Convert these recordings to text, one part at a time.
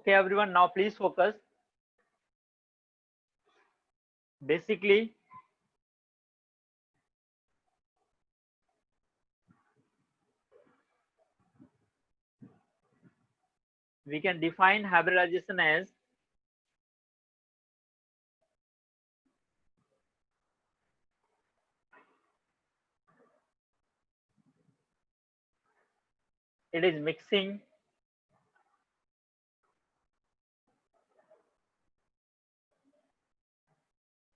Okay, everyone, now please focus. Basically, we can define hybridization as it is mixing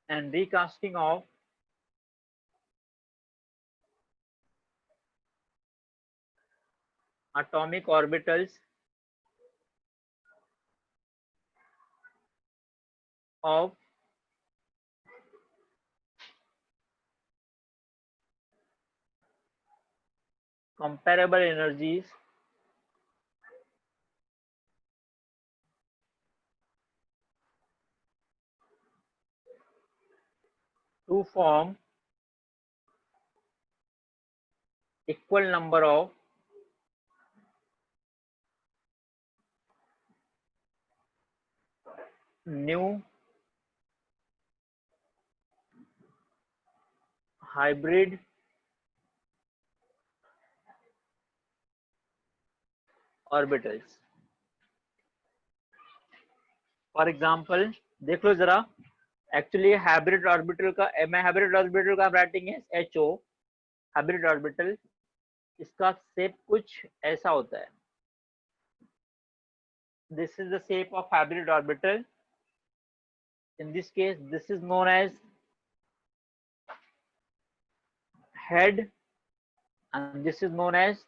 and recasting of atomic orbitals of comparable energies to form equal number of new hybrid orbitals. For example देख लो जरा, actually hybrid orbital का मैं hybrid orbital का writing है HO hybrid orbital, इसका shape कुछ ऐसा होता है. This is the shape of hybrid orbital. In this case this is known as head and this is known as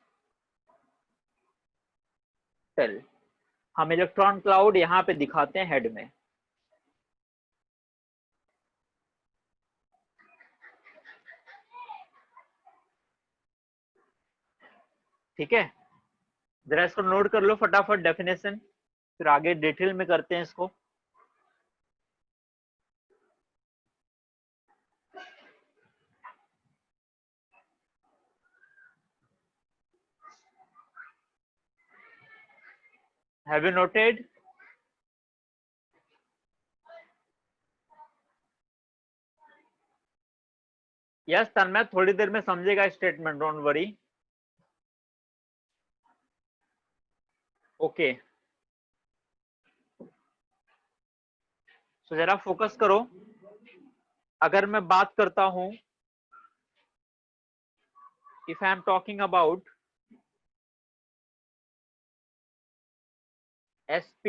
tail. हम इलेक्ट्रॉन क्लाउड यहाँ पे दिखाते हैं हेड में. ठीक है, जरा इसको नोट कर लो फटाफट डेफिनेशन, फिर आगे डिटेल में करते हैं इसको. Have you noted? यस तन्मय, थोड़ी देर में समझेगा स्टेटमेंट, डोंट वरी. ओके, तो जरा फोकस करो. अगर मैं बात करता हूं, if I am talking about sp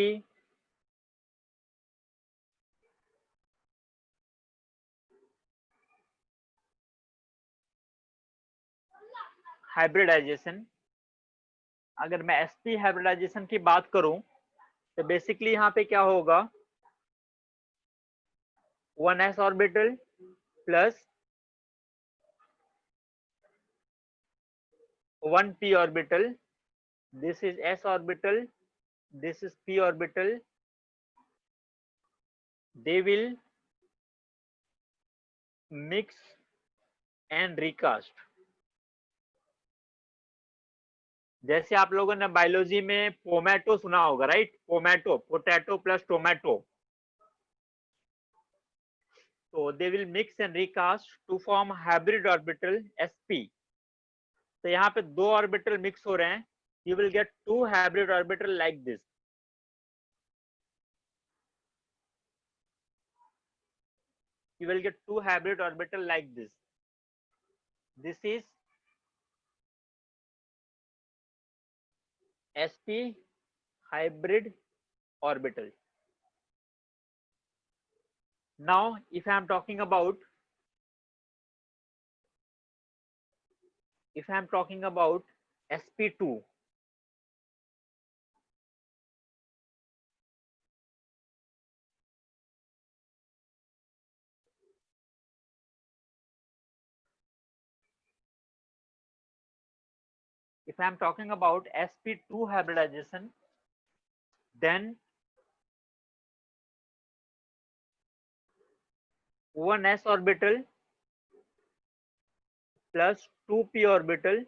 hybridization, अगर मैं sp हाइब्रिडाइजेशन की बात करूं तो बेसिकली यहाँ पे क्या होगा, 1s orbital plus 1p orbital. This is s orbital, this is p orbital. They will mix and recast. जैसे आप लोगों ने बायोलॉजी में पोमैटो सुना होगा, right? Pomato, potato plus tomato. तो they will mix and recast to form hybrid orbital sp. तो यहाँ पे दो ऑर्बिटल मिक्स हो रहे हैं, you will get two hybrid orbital like this. You will get two hybrid orbital like this. This is sp hybrid orbital. Now if I am talking about sp2, if I am talking about sp2 hybridization, then 1s orbital plus 2p orbital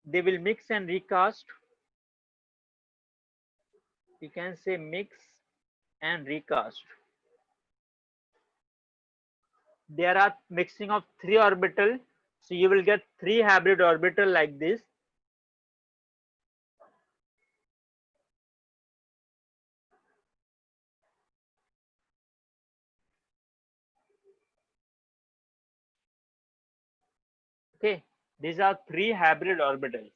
they will mix and recast. You can say mix and recast. There are mixing of 3 orbital, so you will get 3 hybrid orbital like this. Okay, these are 3 hybrid orbitals.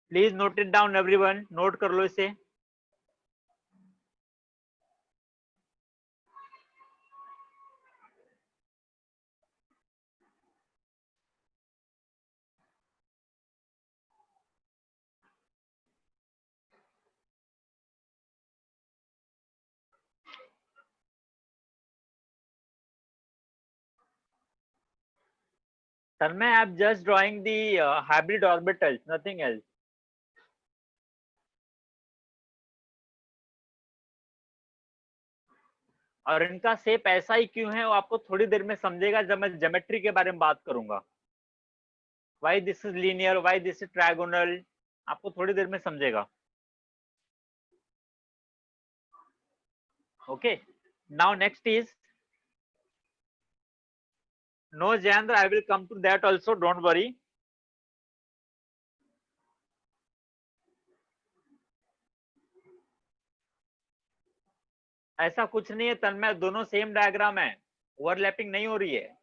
Please note it down everyone, note कर लो इसे. Tanmay, I'm just drawing the hybrid orbitals, nothing else. और इनका shape ऐसा ही क्यों है वो आपको थोड़ी देर में समझेगा जब मैं ज्योमेट्री के बारे में बात करूंगा. Why this is linear, why this is trigonal, आपको थोड़ी देर में समझेगा. Okay, now next is, no Jayendra, I will come to that also, don't worry. ऐसा कुछ नहीं है तन्मय, दोनों सेम डायग्राम है, ओवरलैपिंग नहीं हो रही है.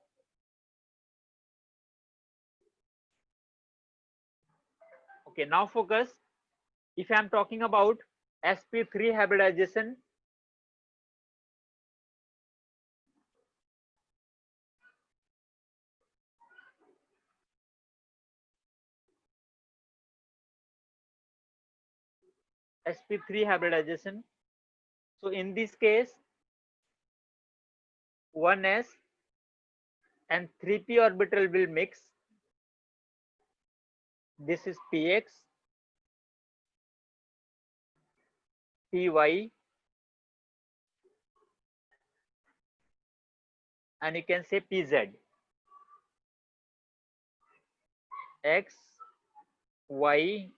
Okay, now focus. If I am talking about sp3 hybridization, sp3 hybridization, so in this case 1s and 3p orbital will mix. This is px, py, and you can say pz. X, y,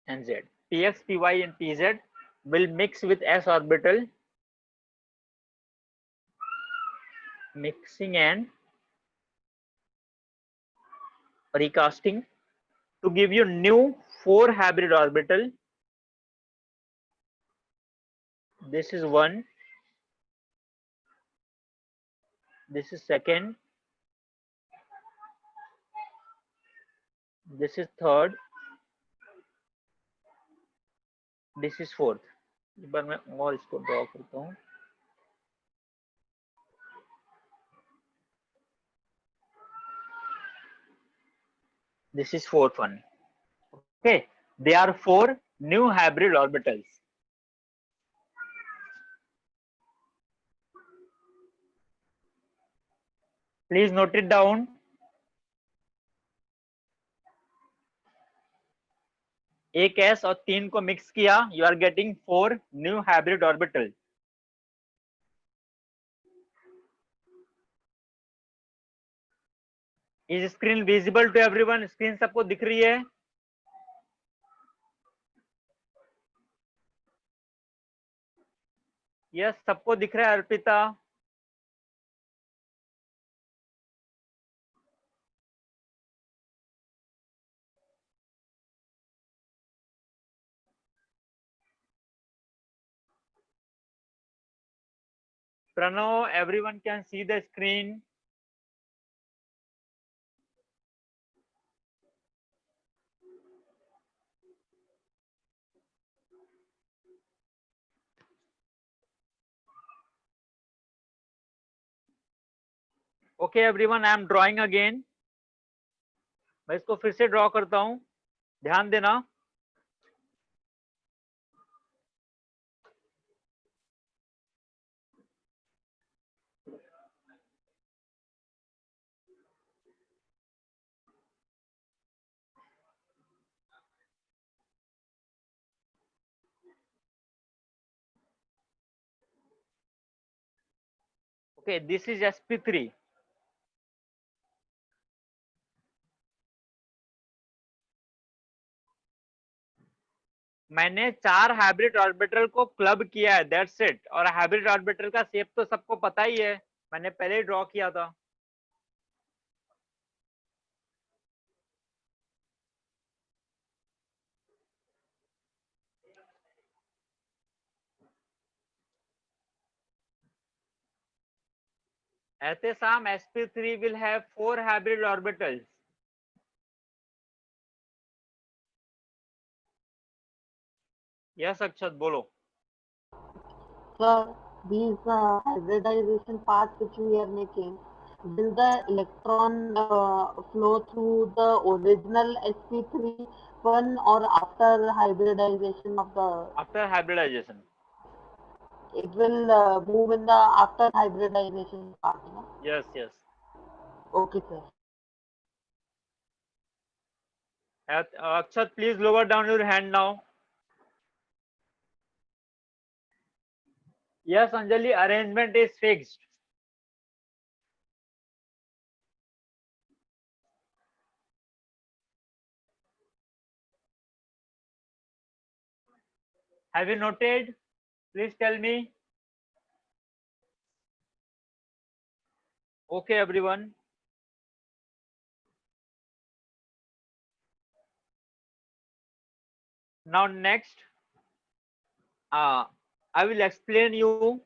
and z. Px, py, and pz will mix with s orbital, mixing and recasting to give you new 4 hybrid orbital. This is 1, this is 2nd, this is 3rd, this is 4th. एक बार मैं और इसको draw करता हूँ. This is 4th one. Okay, they are 4 new hybrid orbitals. Please note it down. एक s और 3 को mix किया, you are getting 4 new hybrid orbital. Is screen visible to everyone? Screen सबको दिख रही है? Yes, सबको दिख रहा है Arpita? Pranav, everyone can see the screen. Okay everyone, I am drawing again. मैं इसको फिर से ड्रॉ करता हूं, ध्यान देना. Okay, this is sp3. मैंने 4 हाइब्रिड ऑर्बिटल को क्लब किया है, दैट्स इट। और हाइब्रिड ऑर्बिटल का शेप तो सबको पता ही है, मैंने पहले ही ड्रॉ किया था। Sam, sp3 will have 4 hybrid orbitals. Yes, Akshat, बोलो। Sir, these hybridization paths which we are making, will the electron flow through the original sp3 one or after hybridization of the? After hybridization. It will move in the after hybridization part. No? Yes, yes. Okay, sir. Akshat, please lower down your hand now. Yes, Anjali, arrangement is fixed. Have you noted? Please tell me. Okay, everyone. Now next, I will explain you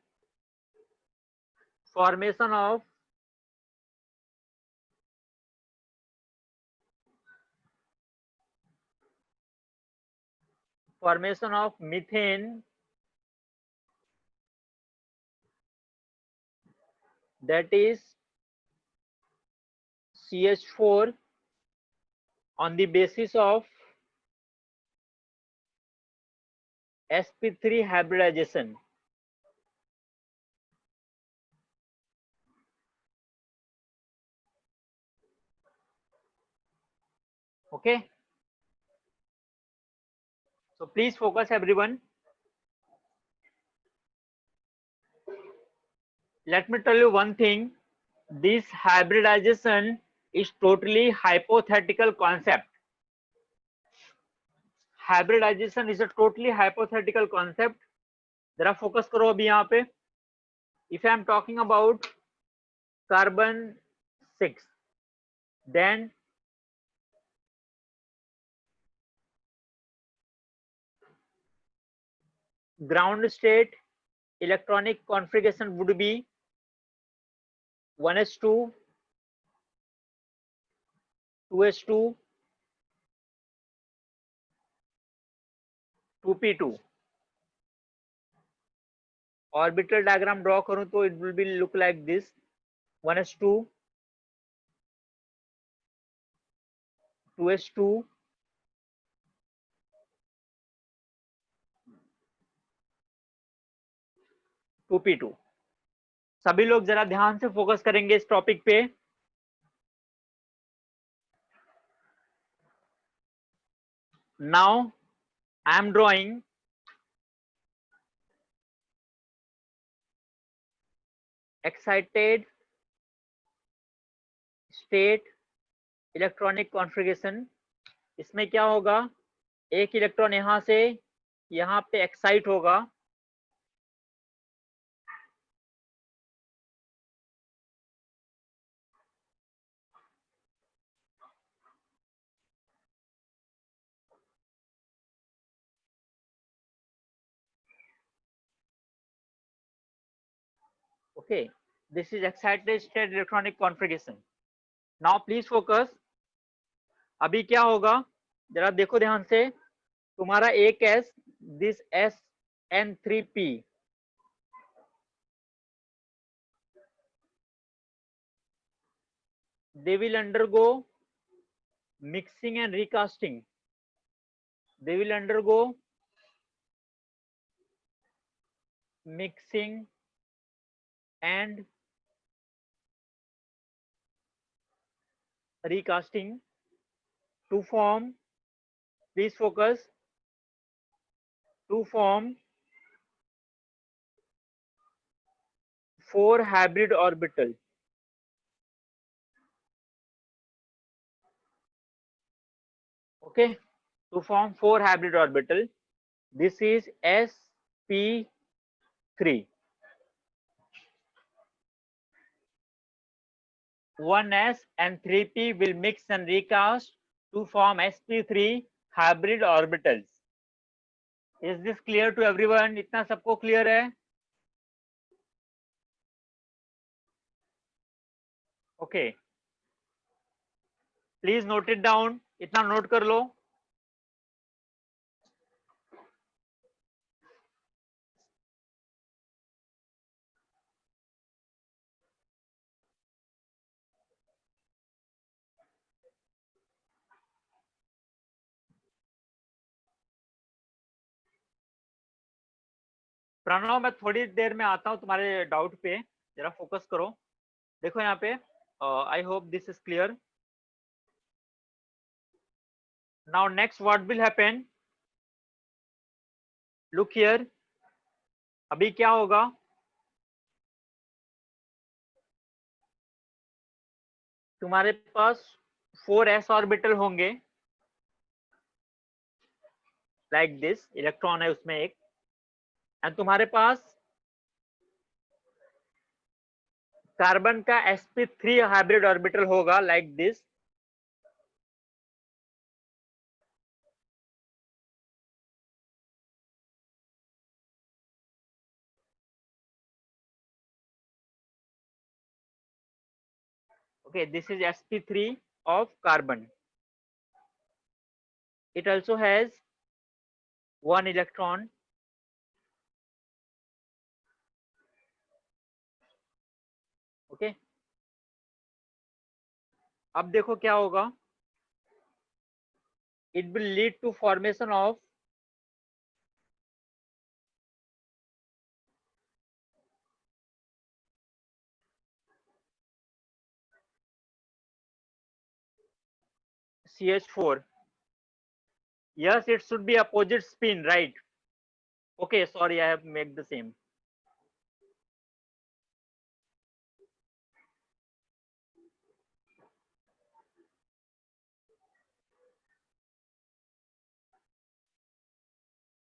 formation of methane, that is CH4, on the basis of sp3 hybridization. Okay, so please focus, everyone. Let me tell you one thing, this hybridization is totally hypothetical concept. Hybridization is a totally hypothetical concept. जरा focus करो अभी यहाँ पे। If I am talking about carbon 6, then ground state electronic configuration would be 1s2, 2s2, 2p2. Orbital diagram draw करूं तो it will be look like this, 1s2, 2s2, 2p2. सभी लोग जरा ध्यान से फोकस करेंगे इस टॉपिक पे। Now I am drawing excited state electronic configuration. इसमें क्या होगा, एक इलेक्ट्रॉन यहां से यहां पे एक्साइट होगा, okay, this is excited state electronic configuration. Now please focus, अभी क्या होगा जरा देखो ध्यान से, तुम्हारा एक S, this SN3P, they will undergo mixing and recasting. They will undergo mixing and recasting to form, please focus, to form 4 hybrid orbital. Okay, to form 4 hybrid orbital. This is sp3. 1s and 3p will mix and recast to form sp3 hybrid orbitals. Is this clear to everyone? इतना सबको clear है? Okay. Please note it down. इतना note कर लो. प्रणव, मैं थोड़ी देर में आता हूँ तुम्हारे डाउट पे, जरा फोकस करो. देखो यहाँ पे, I hope this is clear. Now next what will happen, look here. अभी क्या होगा, तुम्हारे पास 4s ऑर्बिटल होंगे, लाइक दिस. इलेक्ट्रॉन है उसमें एक, एंड तुम्हारे पास कार्बन का sp3 हाइब्रिड ऑर्बिटल होगा, like this. Okay, this is sp3 of carbon. It also has one electron. Okay. अब देखो क्या होगा, it will lead to formation of CH4. Yes, it should be opposite spin, right? Okay, sorry, I have made the same.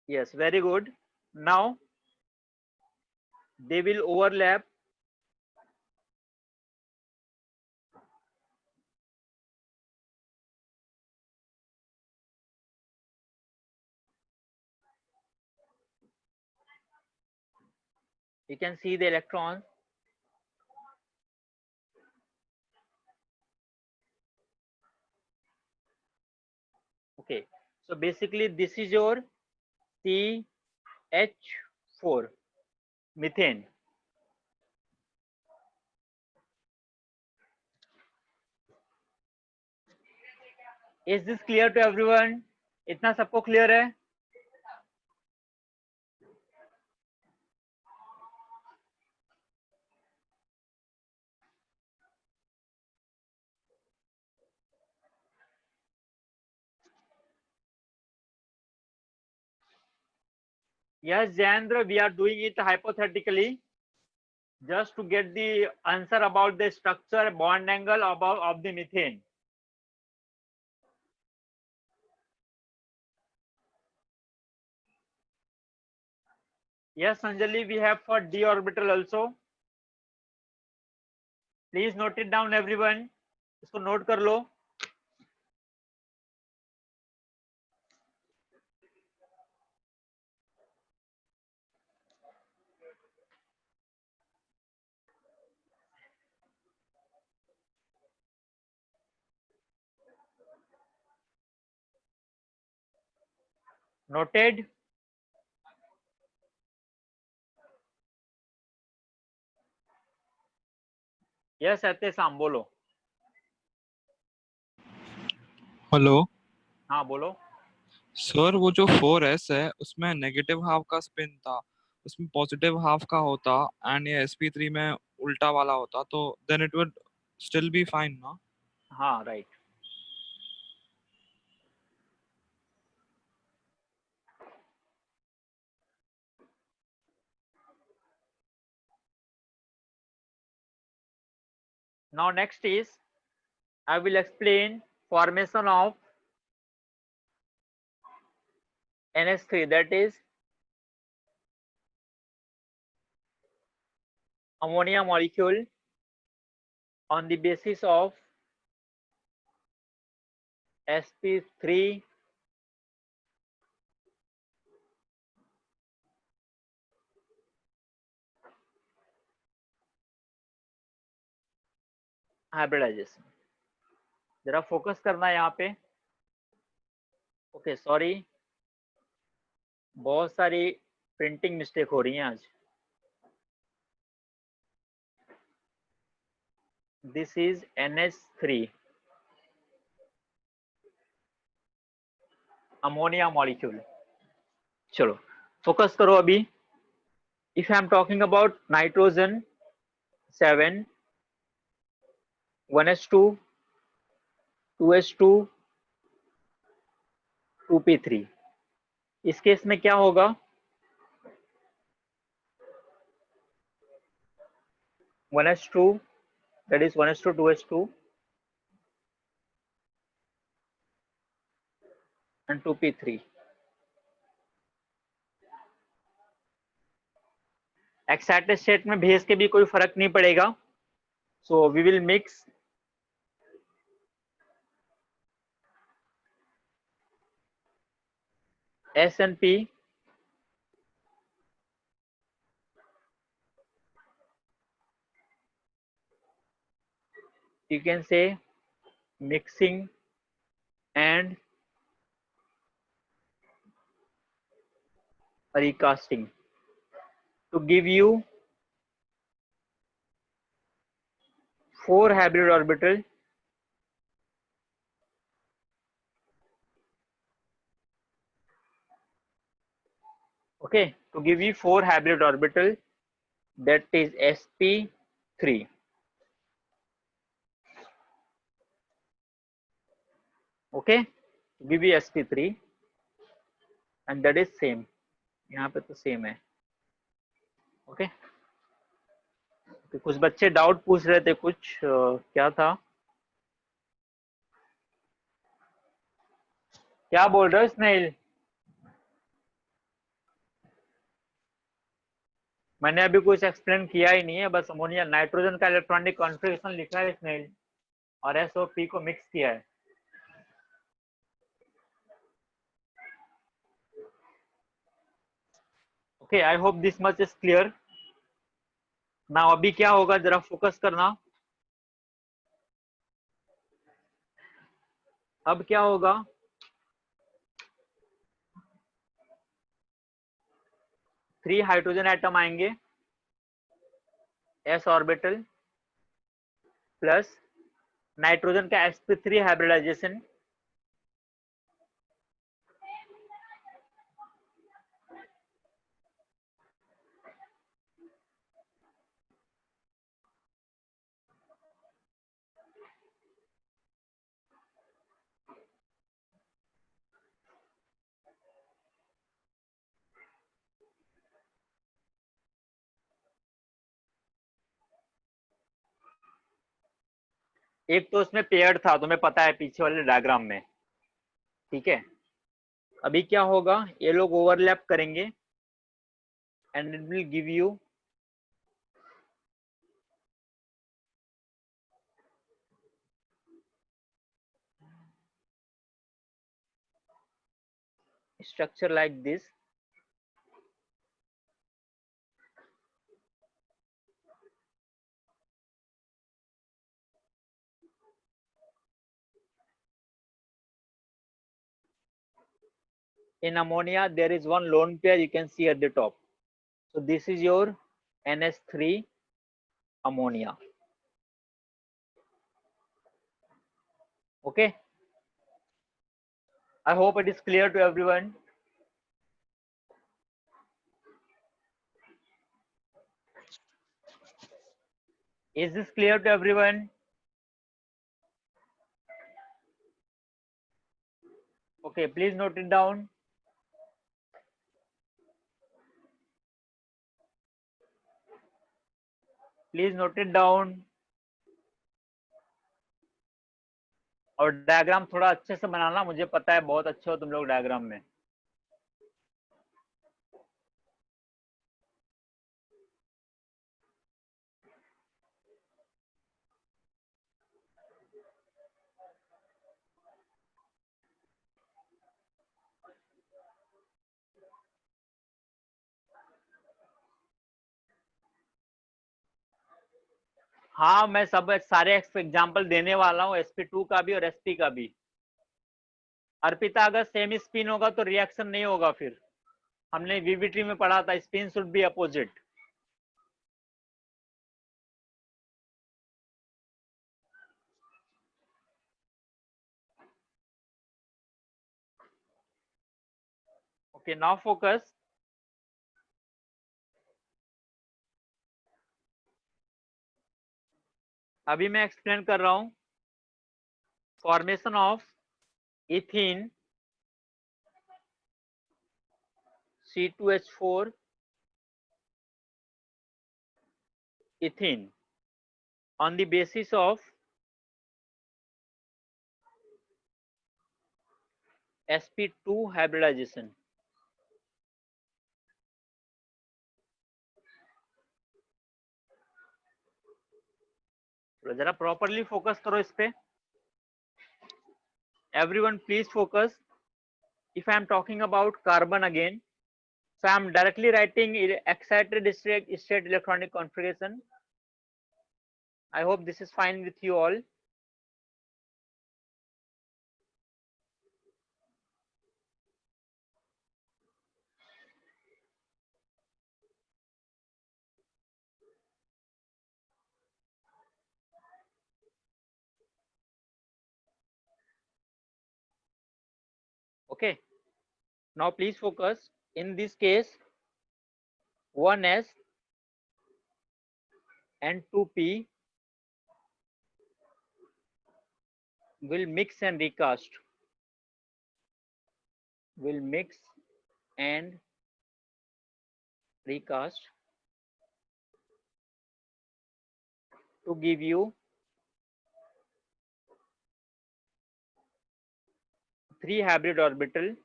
Yes, very good. Now they will overlap. You can see the electrons. Okay, so basically this is your CH4, methane. Is this clear to everyone? इतना सबको clear है? Yes, Jayendra, we are doing it hypothetically, just to get the answer about the structure, bond angle of the methane. Yes, Anjali, we have for d orbital also. Please note it down, everyone. इसको note कर लो. Noted. Yes, Sam, बोलो. Hello. हाँ बोलो. Sir, वो जो 4s है उसमें negative half का स्पिन था, उसमें पॉजिटिव हाफ का होता, एंड ये sp3 में उल्टा वाला होता, तो then it would still be fine ना? हाँ, right. Now next is, I will explain formation of NH3, that is ammonia molecule on the basis of sp3 hybridization. जरा फोकस करना है यहाँ पे। ओके सॉरी, बहुत सारी प्रिंटिंग मिस्टेक हो रही है आज। This is NH3 ammonia molecule. चलो फोकस करो अभी। If I am talking about nitrogen 7 1s2 2s2 2p3, इस केस में क्या होगा? One S two, that is 1s2 2s2 and 2p3। Excited state में भेज के भी कोई फर्क नहीं पड़ेगा। So we will mix S and P you can say mixing and recasting to give you 4 hybrid orbital okay, to give you 4 hybrid orbital, that is sp3। okay, to give you sp3 and that is same, यहाँ पे तो same है। Okay तो कुछ बच्चे doubt पूछ रहे थे, कुछ क्या था, क्या बोल रहे हो स्नेहिल? मैंने अभी कुछ एक्सप्लेन किया ही नहीं है, बस अमोनिया नाइट्रोजन का इलेक्ट्रॉनिक कॉन्फ़िगरेशन लिखा है स्नेहिल और एस और पी को मिक्स किया है। Okay I hope this much is clear. ना अभी क्या होगा, जरा फोकस करना। अब क्या होगा, थ्री हाइड्रोजन एटम आएंगे, s ऑर्बिटल प्लस नाइट्रोजन का sp3 हाइब्रिडाइजेशन, एक तो उसमें पेयर्ड था, तुम्हें पता है पीछे वाले डायग्राम में, ठीक है। अभी क्या होगा, ये लोग ओवरलैप करेंगे and it will give you structure like this। In ammonia there is one lone pair you can see at the top, so this is your NH3 ammonia। okay, I hope it is clear to everyone। Is this clear to everyone? Okay, please note it down। Please note it down। और diagram थोड़ा अच्छे से बनाना, मुझे पता है बहुत अच्छे हो तुम लोग डायग्राम में। हाँ, मैं सब सारे एग्जांपल देने वाला हूँ, sp2 का भी और sp का भी। अर्पिता, अगर सेम स्पिन होगा तो रिएक्शन नहीं होगा, फिर हमने वीवीटी में पढ़ा था spin should be opposite. Okay, now focus. अभी मैं एक्सप्लेन कर रहा हूं formation of ethene C2H4 ethene on the basis of sp2 hybridization। जरा प्रॉपरली फोकस करो इस पे। Everyone please focus. If I am talking about carbon again, so I am directly writing excited state electronic configuration. I hope this is fine with you all. Okay, now please focus. In this case, 1s and 2p will mix and recast. Will mix and recast to give you 3 hybrid orbital,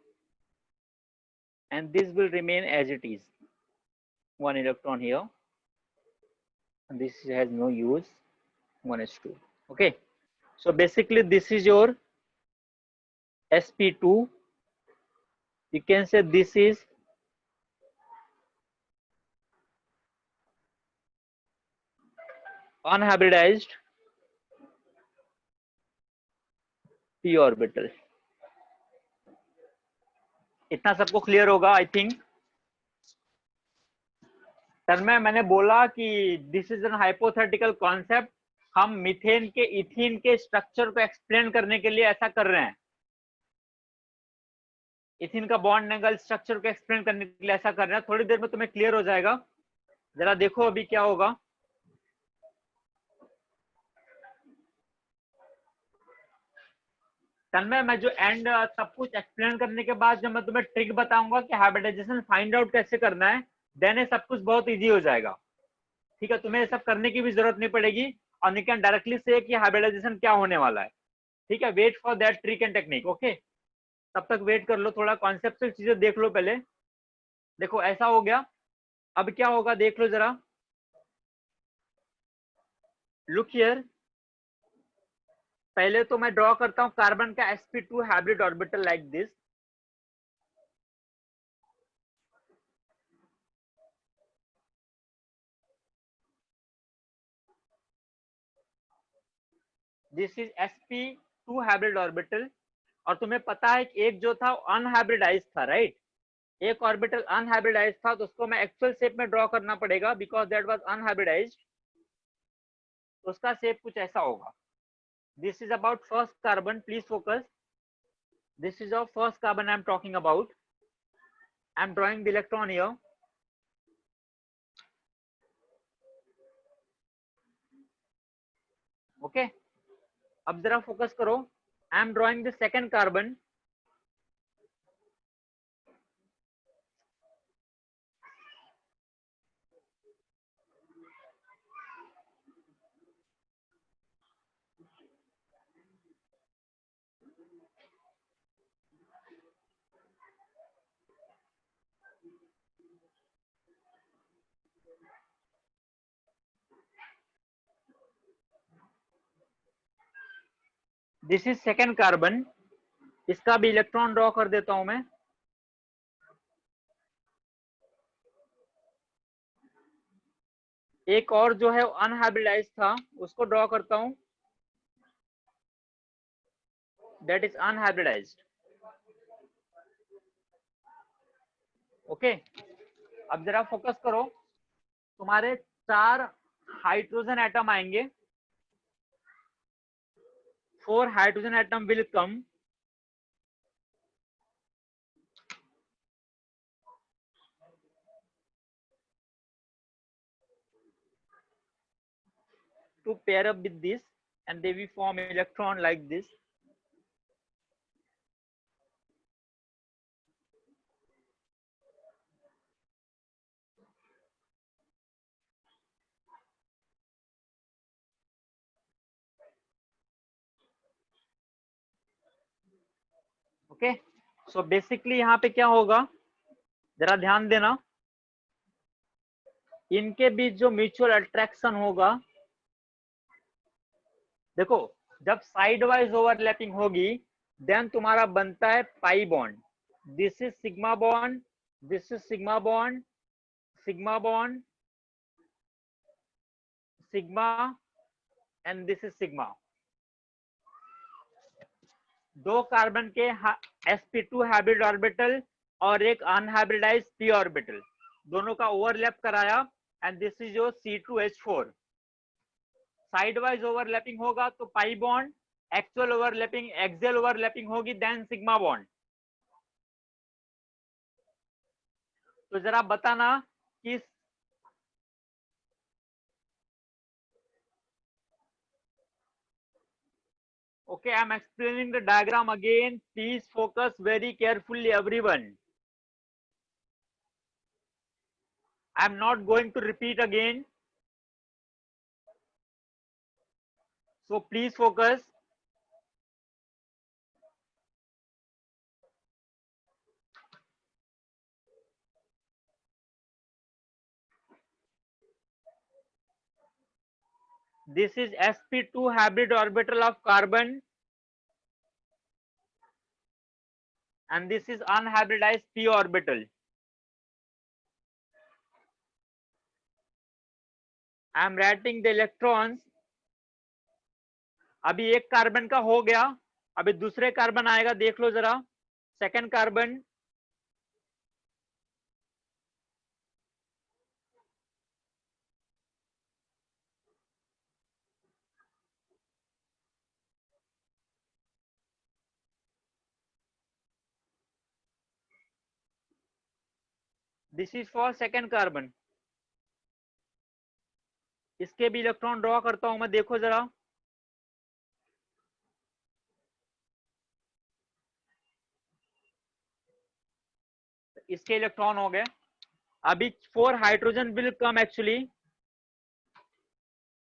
and this will remain as it is. 1 electron here, and this has no use. 1s2. Okay, so basically this is your sp2. You can say this is unhybridized p orbital। इतना सबको clear होगा I think. तन्मय, मैंने बोला कि this is an hypothetical concept. हम methane के ethene के structure को एक्सप्लेन करने के लिए ऐसा कर रहे हैं। इथीन का बॉन्ड एंगल स्ट्रक्चर को एक्सप्लेन करने के लिए ऐसा कर रहे हैं। थोड़ी देर में तुम्हें क्लियर हो जाएगा। जरा देखो अभी क्या होगा। तन्मय, मैं जो एंड सब कुछ एक्सप्लेन करने के बाद जब मैं तुम्हें ट्रिक बताऊंगा कि हाइब्रिडाइजेशन फाइंड आउट कैसे करना है, देन सब कुछ बहुत इजी हो जाएगा। ठीक है, तुम्हें ये सब करने की भी जरूरत नहीं पड़ेगी और यू कैन डायरेक्टली से कि हाइब्रिडाइजेशन क्या होने वाला है। ठीक है, wait for that trick and technique. Okay, तब तक वेट कर लो, थोड़ा कॉन्सेप्चुअल चीजें देख लो पहले। देखो ऐसा हो गया, अब क्या होगा देख लो जरा। लुक हियर, पहले तो मैं ड्रॉ करता हूं कार्बन का sp2 hybrid orbital like this. This is sp2 hybrid orbital. और तुम्हें पता है कि एक जो था अनहाइब्रिडाइज था, राइट? एक ऑर्बिटल अनहाइब्रिडाइज था, तो उसको मैं एक्चुअल शेप में ड्रॉ करना पड़ेगा बिकॉज दैट वाज अनहाइब्रिडाइज्ड। उसका शेप कुछ ऐसा होगा। This is about first carbon, please focus. This is of first carbon I am talking about. I am drawing the electron here. Okay, अब जरा focus करो। आई am drawing the second carbon. This is second carbon. इसका भी electron draw कर देता हूं मैं। एक और जो है अनहाइब्रिडाइज्ड था, उसको ड्रॉ करता हूं, दैट इज अनहाइब्रिडाइज्ड। ओके, अब जरा फोकस करो, तुम्हारे 4 हाइड्रोजन एटम आएंगे, 4 hydrogen atom will come to pair up with this, and they will form electron like this. Okay, so basically यहाँ पे क्या होगा, जरा ध्यान देना, इनके बीच जो म्यूचुअल अट्रैक्शन होगा, देखो जब साइड वाइज ओवरलैपिंग होगी देन तुम्हारा बनता है pi bond, this is sigma bond, this is sigma bond, sigma bond, sigma, and this is sigma. 2 carbon के sp2 हाइब्रिड ऑर्बिटल और एक अनहाइब्रिडाइज्ड p ऑर्बिटल, दोनों का ओवरलैप कराया, and this is your C2H4। Side wise overlapping होगा तो pi bond, actual overlapping, axial overlapping होगी then sigma bond. तो जरा बताना कि okay, I'm explaining the diagram again, please focus very carefully everyone, I'm not going to repeat again, so please focus. This is sp2 hybrid orbital of carbon, and this is unhybridized p orbital. I am writing the electrons. अभी एक carbon का हो गया, अभी दूसरे carbon आएगा, देख लो जरा, second carbon, this is for second carbon, इसके भी इलेक्ट्रॉन ड्रॉ करता हूं मैं, देखो जरा, इसके इलेक्ट्रॉन हो गए, अभी 4 hydrogen will come, actually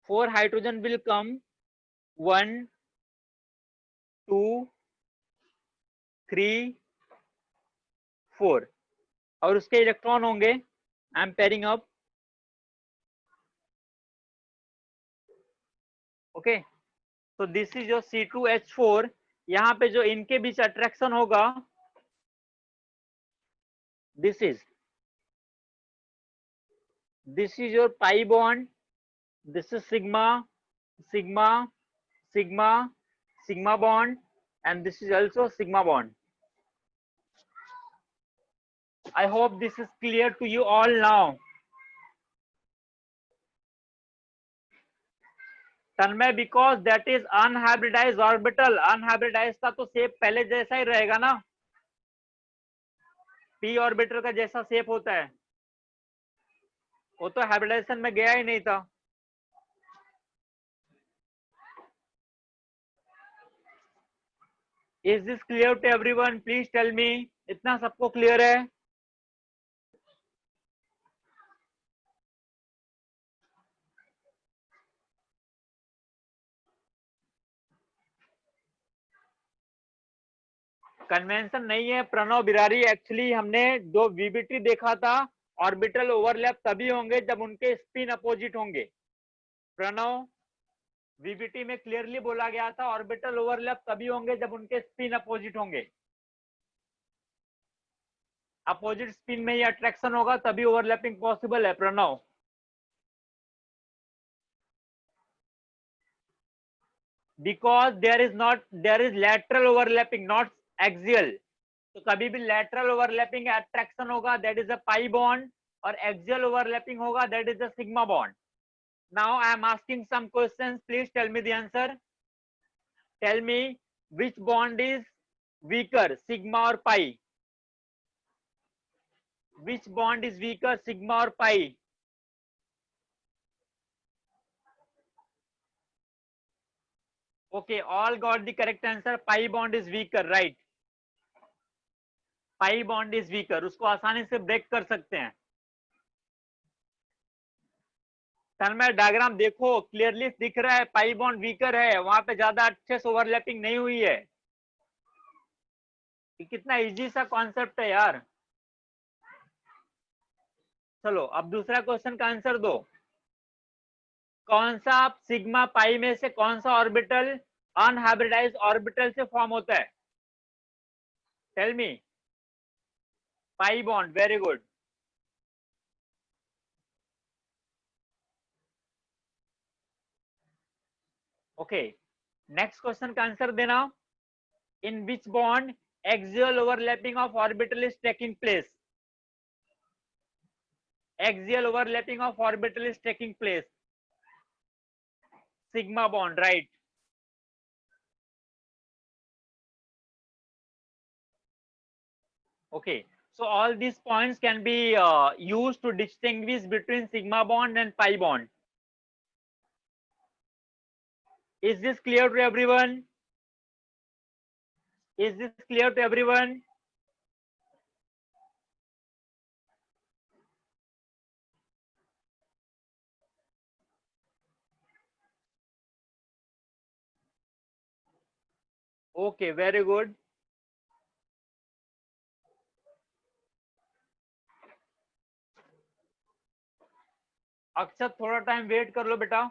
4 hydrogen will come, 1 2 3 4, और उसके इलेक्ट्रॉन होंगे, I am pairing up, okay, तो दिस इज योर C2H4, यहाँ पे जो इनके बीच अट्रैक्शन होगा, this is your pi bond, this is sigma, sigma, sigma, sigma bond, and this is also sigma bond. I hope this is clear to you all now. Tanmay, because that is unhybridized orbital, unhybridized का तो shape पहले जैसा ही रहेगा ना, p orbital का जैसा shape होता है, वो तो हाइब्रिडाइजेशन में गया ही नहीं था। Is this clear to everyone? Please tell me, इतना सबको क्लियर है? कन्वेंशन नहीं है प्रणव बिरारी, एक्चुअली हमने जो वीबीटी देखा था, ऑर्बिटल ओवरलैप तभी होंगे जब उनके स्पिन अपोजिट होंगे। प्रणव, वीबीटी में क्लियरली बोला गया था ऑर्बिटल ओवरलैप तभी होंगे जब उनके स्पिन अपोजिट होंगे, अपोजिट स्पिन में ही अट्रैक्शन होगा तभी ओवरलैपिंग पॉसिबल है Pranav. because there is lateral overlapping, not axial. तो कभी भी lateral overlapping attraction होगा, that is a pi bond, और axial overlapping होगा, that is a sigma bond. Now I am asking some questions. Please tell me the answer. Tell me which bond is weaker, sigma or pi? Which bond is weaker, sigma or pi? Okay, all got the correct answer. Pi bond is weaker, right? Pi bond is weaker. उसको आसानी से break कर सकते हैं. तन्मय diagram देखो, clearly दिख रहा है पाई बॉन्ड वीकर है, वहां पे ज्यादा अच्छे से ओवरलैपिंग नहीं हुई है. कितना इजी सा कॉन्सेप्ट है यार. चलो अब दूसरा क्वेश्चन का आंसर दो. कौन सा सिग्मा पाई में से कौन सा ऑर्बिटल अनहाइब्रिडाइज्ड ऑर्बिटल से फॉर्म होता है? Tell me. Pi bond, very good. Okay, next question का आंसर देना. In which bond axial overlapping of orbital is taking place? Axial overlapping of orbital is taking place. Sigma bond, right? Okay, so all these points can be used to distinguish between sigma bond and pi bond. Is this clear to everyone? Is this clear to everyone? Okay, very good. अक्षत थोड़ा time wait कर लो बेटा.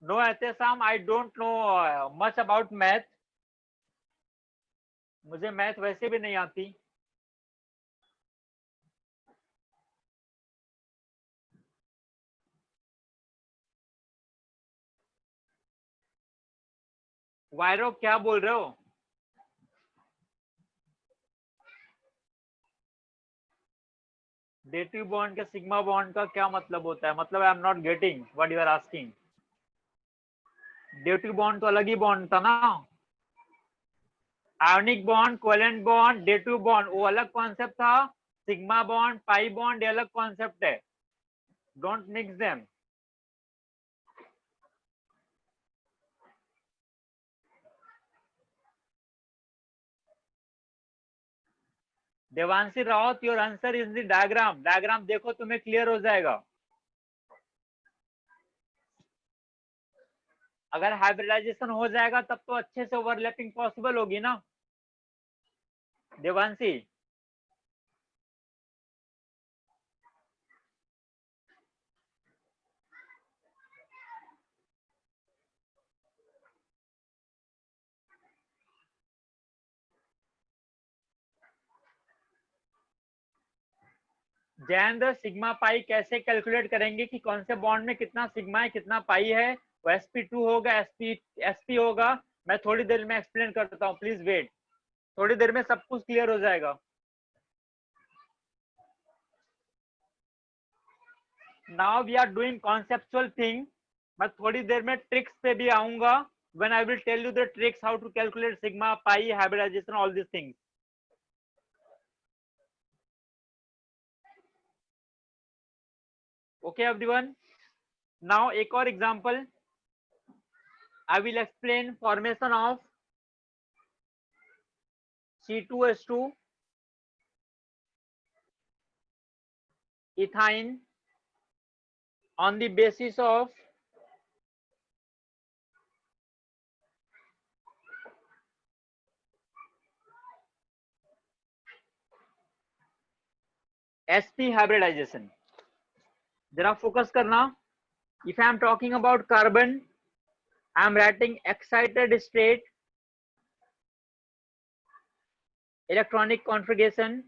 No, Sam, I don't know much about math. मुझे math वैसे भी नहीं आती. वायरो क्या बोल रहे हो? डेटिव बॉन्ड के सिग्मा बॉन्ड का क्या मतलब होता है? मतलब I am not getting what you are asking. Dative bond तो अलग ही बॉन्ड था ना. Ionic bond, covalent bond, dative bond वो अलग कॉन्सेप्ट था. सिग्मा बॉन्ड, पाई बॉन्ड ये अलग कॉन्सेप्ट है. Don't mix them. Devanshi Rawat, your answer is the diagram. Diagram देखो, तुम्हें क्लियर हो जाएगा. अगर हाइब्रिडाइजेशन हो जाएगा तब तो अच्छे से ओवरलैपिंग पॉसिबल होगी ना देवांशी. जयेंद्र, सिग्मा पाई कैसे कैलकुलेट करेंगे कि कौन से बॉन्ड में कितना सिग्मा है कितना पाई है? वो sp2 होगा, sp होगा. मैं थोड़ी देर में एक्सप्लेन करता हूँ, प्लीज वेट. थोड़ी देर में सब कुछ क्लियर हो जाएगा. Now we are doing conceptual thing. मैं थोड़ी देर में ट्रिक्स पे भी आऊंगा. When I will tell you the tricks how to calculate sigma pi, hybridization, all this things. Okay everyone, now एक और example. I will explain formation of C2H2 ethyne on the basis of sp hybridization. जरा focus करना. If I am talking about carbon, I am writing excited state electronic configuration.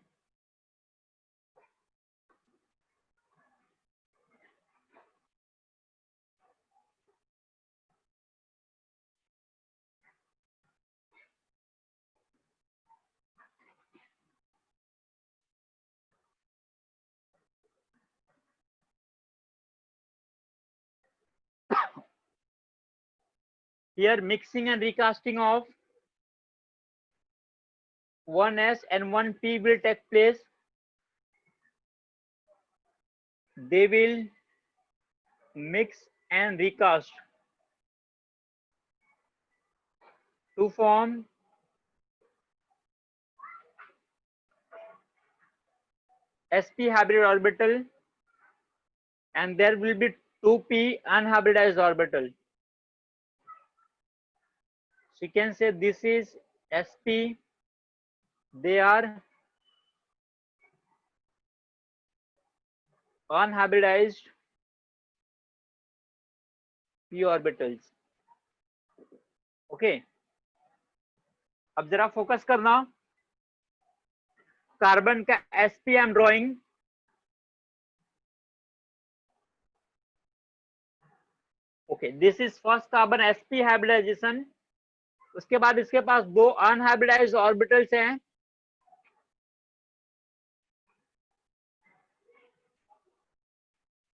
Here mixing and recasting of 1s and 1p will take place. They will mix and recast to form sp hybrid orbital, and there will be 2p unhybridized orbital. So you can say this is sp, they are unhybridized p orbitals. Okay, अब जरा focus करना, carbon का sp I am drawing, okay this is first carbon sp hybridization. उसके बाद इसके पास दो unhybridized orbitals हैं,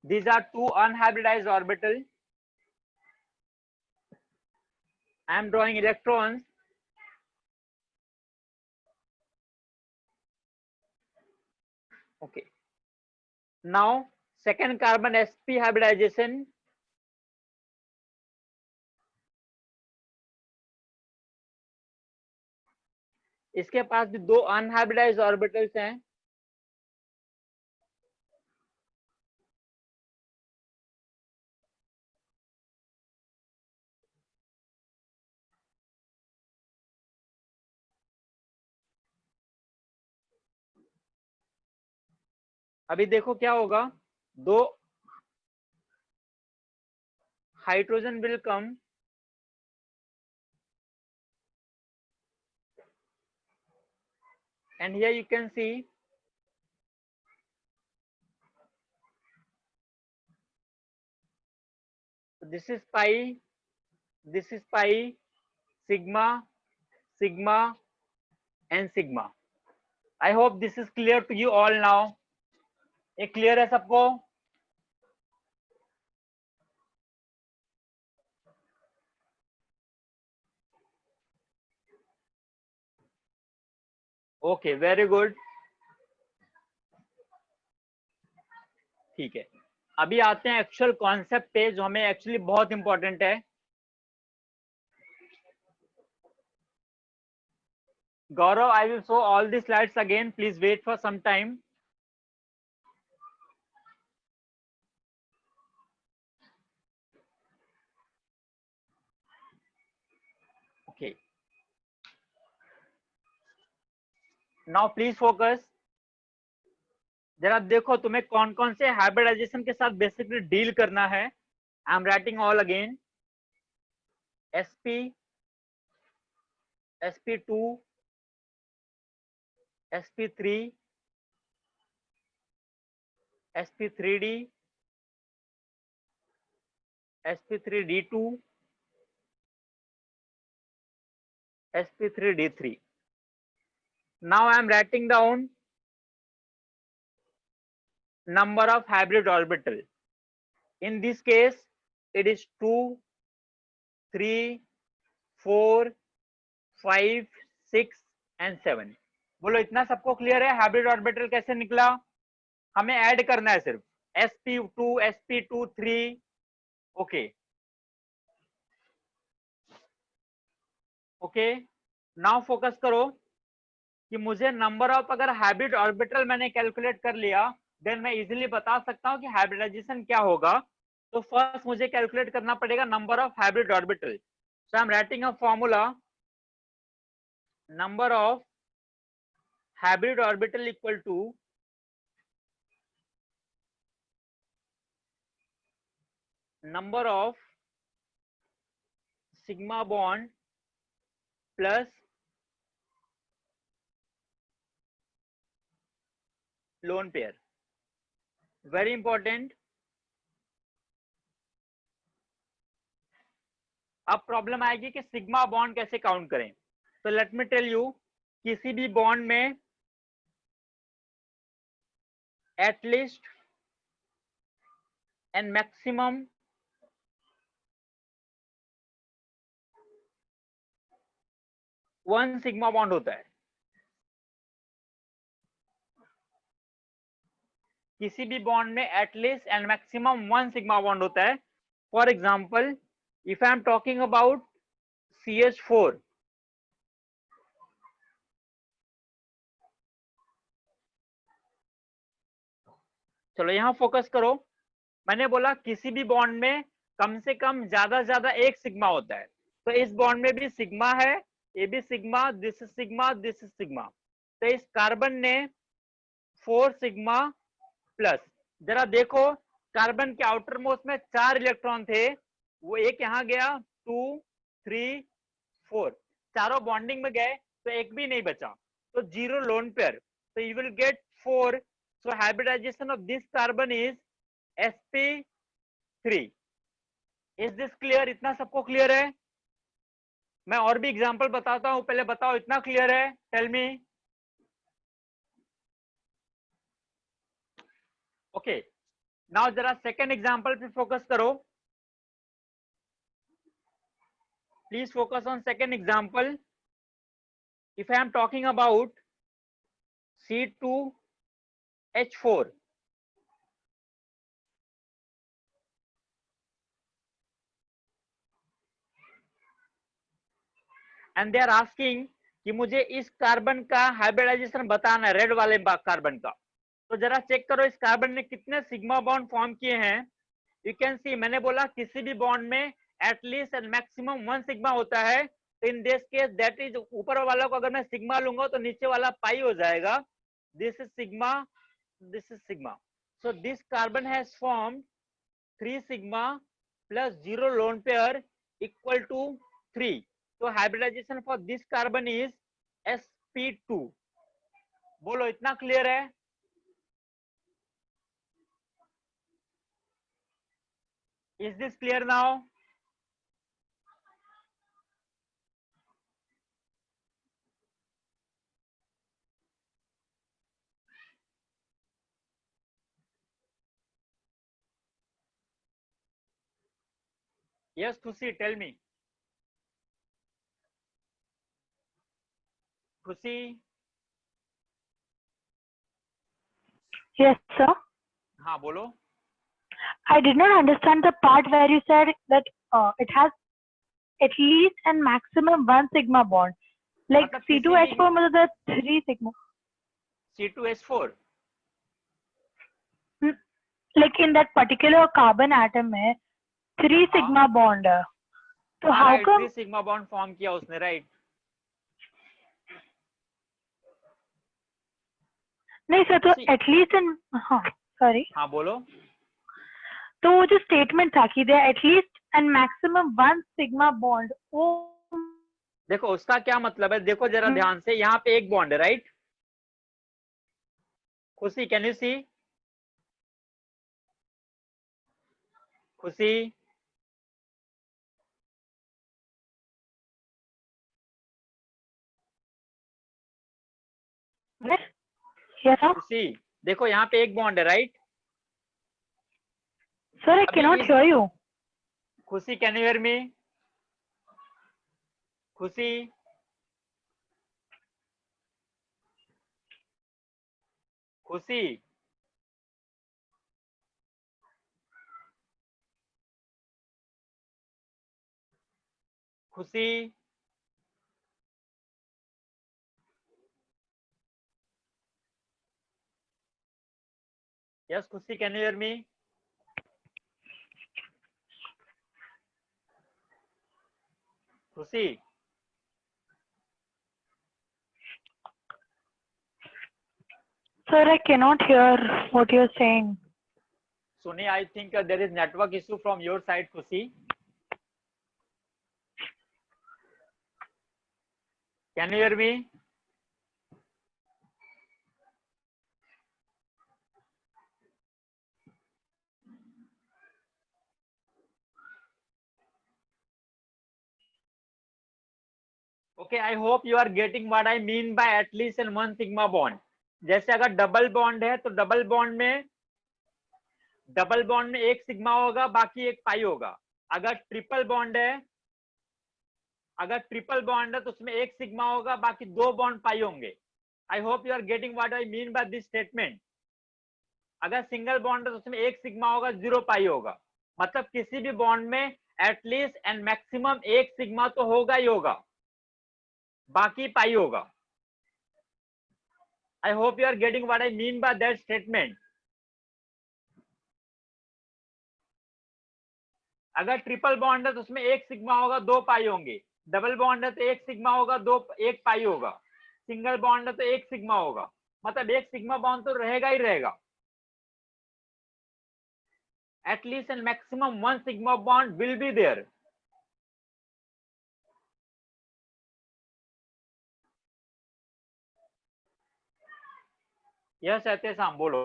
these are two unhybridized orbital. I am drawing electrons. Okay, now second carbon sp hybridization, इसके पास भी दो अनहाइब्रिडाइज्ड ऑर्बिटल्स हैं, अभी देखो क्या होगा, दो hydrogen will come and here you can see this is pi, this is pi, sigma, sigma and sigma. I hope this is clear to you all now. ये क्लियर है सबको? ओके वेरी गुड, ठीक है। अभी आते हैं actual concept पे, जो हमें एक्चुअली बहुत इंपॉर्टेंट है। Gaurav, I will show all the slides again, please wait for some time. Okay, now please focus. जरा देखो तुम्हें कौन कौन से हाइब्रिडाइजेशन के साथ बेसिकली डील करना है। आई am writing all again, sp, sp2, sp3, sp3d, sp3d2, sp3d3. Now I am writing down number of hybrid orbital. In this case it is 2, 3, 4, 5, 6 and 7. बोलो इतना सबको क्लियर है? हाइब्रिड ऑर्बिटल कैसे निकला? हमें ऐड करना है सिर्फ sp2, sp2, 3. Okay okay, now focus करो कि मुझे नंबर ऑफ, अगर हाइब्रिड ऑर्बिटल मैंने कैलकुलेट कर लिया, देन मैं इजीली बता सकता हूं कि हाइब्रिडाइजेशन क्या होगा। तो फर्स्ट मुझे कैलकुलेट करना पड़ेगा number of hybrid orbital. So I am writing a formula, number of hybrid orbital equal to number of sigma bond plus lone pair. Very important. अब प्रॉब्लम आएगी कि सिग्मा बॉन्ड कैसे काउंट करें। तो let me tell you, किसी भी bond में at least and maximum 1 sigma bond होता है। किसी भी बॉन्ड में at least and maximum 1 sigma bond होता है। For example if I am talking about CH4, चलो यहां फोकस करो। मैंने बोला किसी भी बॉन्ड में कम से कम ज्यादा से ज्यादा 1 सिग्मा होता है। तो इस बॉन्ड में भी सिग्मा है, ये भी sigma, this is sigma, this is sigma. तो इस कार्बन ने 4 सिग्मा प्लस, जरा देखो कार्बन के आउटर मोस्ट में 4 इलेक्ट्रॉन थे, वो एक यहाँ गया, 2 3 4, चारों बॉन्डिंग में गए तो एक भी नहीं बचा, तो 0 लोन पेयर। तो you will get 4। So hybridization of this carbon is sp3। Is this clear? इतना सबको क्लियर है? मैं और भी एग्जांपल बताता हूं, पहले बताओ इतना क्लियर है? Tell me. ओके, नाउ जरा सेकेंड एग्जांपल पे फोकस करो। Please focus on second example. If I am talking about C2H4, and they are asking कि मुझे इस कार्बन का हाइब्रिडाइजेशन बताना है, रेड वाले कार्बन का। तो जरा चेक करो इस कार्बन ने कितने सिग्मा बॉन्ड फॉर्म किए हैं। यू कैन सी, मैंने बोला किसी भी बॉन्ड में एटलीस्ट एंड मैक्सिमम 1 सिग्मा होता है। तो इन दिस केस दैट इज, ऊपर वाला को अगर मैं सिग्मा लूंगा तो नीचे वाला पाई हो जाएगा। This is sigma, this is sigma. So this carbon has formed 3 sigma plus 0 lone pair equal to 3। तो hybridization for this carbon is sp2। बोलो इतना क्लियर है? Is this clear now? Yes, Khushi, tell me. Khushi? Yes, sir. हाँ बोलो। I did not understand the part where you said that it has at least and maximum 1 sigma bond. Like मतलब किसी भी C2H4 मतलब the 3 sigma. C2H4 Like in that particular carbon atom में 3 sigma bond है. तो how right, come 3 sigma bond form किया उसने, right? नहीं सर, तो at least and हाँ sorry. हाँ बोलो। तो वो जो स्टेटमेंट था कि there at least and maximum 1 sigma bond, वो देखो उसका क्या मतलब है, देखो जरा ध्यान से, यहाँ पे एक बॉन्ड है, राइट? खुशी, कैन यू सी? खुशी, yes sir. खुशी देखो यहाँ पे एक बॉन्ड है, right? Sir, I cannot hear you. खुशी, कैन यू हियर मी? खुशी, खुशी, खुशी, यस खुशी, कैन यू हियर मी? खुशी, Sir, I cannot hear what you're saying. Suni, I think there is network issue from your side, Khushi. Can you hear me? Okay, I hope you are getting what I mean by at least in 1 sigma bond. जैसे अगर double bond है तो double bond में एक sigma होगा, बाकी एक पाई होगा। अगर ट्रिपल बॉन्ड है, अगर ट्रिपल बॉन्ड है तो उसमें एक सिग्मा होगा, बाकी 2 बॉन्ड पाई होंगे। I hope you are getting what I mean by this statement. अगर सिंगल बॉन्ड है तो उसमें एक सिग्मा होगा, 0 पाई होगा। मतलब किसी भी बॉन्ड में एटलीस्ट एंड मैक्सिमम एक सिग्मा तो होगा ही होगा, बाकी पाई होगा। I hope you are getting what I mean by that statement. अगर ट्रिपल बॉन्ड है तो उसमें एक सिग्मा होगा, 2 पाई होंगे। डबल बॉन्ड है तो एक सिग्मा होगा, 1 पाई होगा। सिंगल बॉन्ड है तो एक सिग्मा होगा। मतलब एक सिग्मा बॉन्ड तो रहेगा ही रहेगा। At least and maximum 1 sigma bond will be there. Yes, Satyam, बोलो।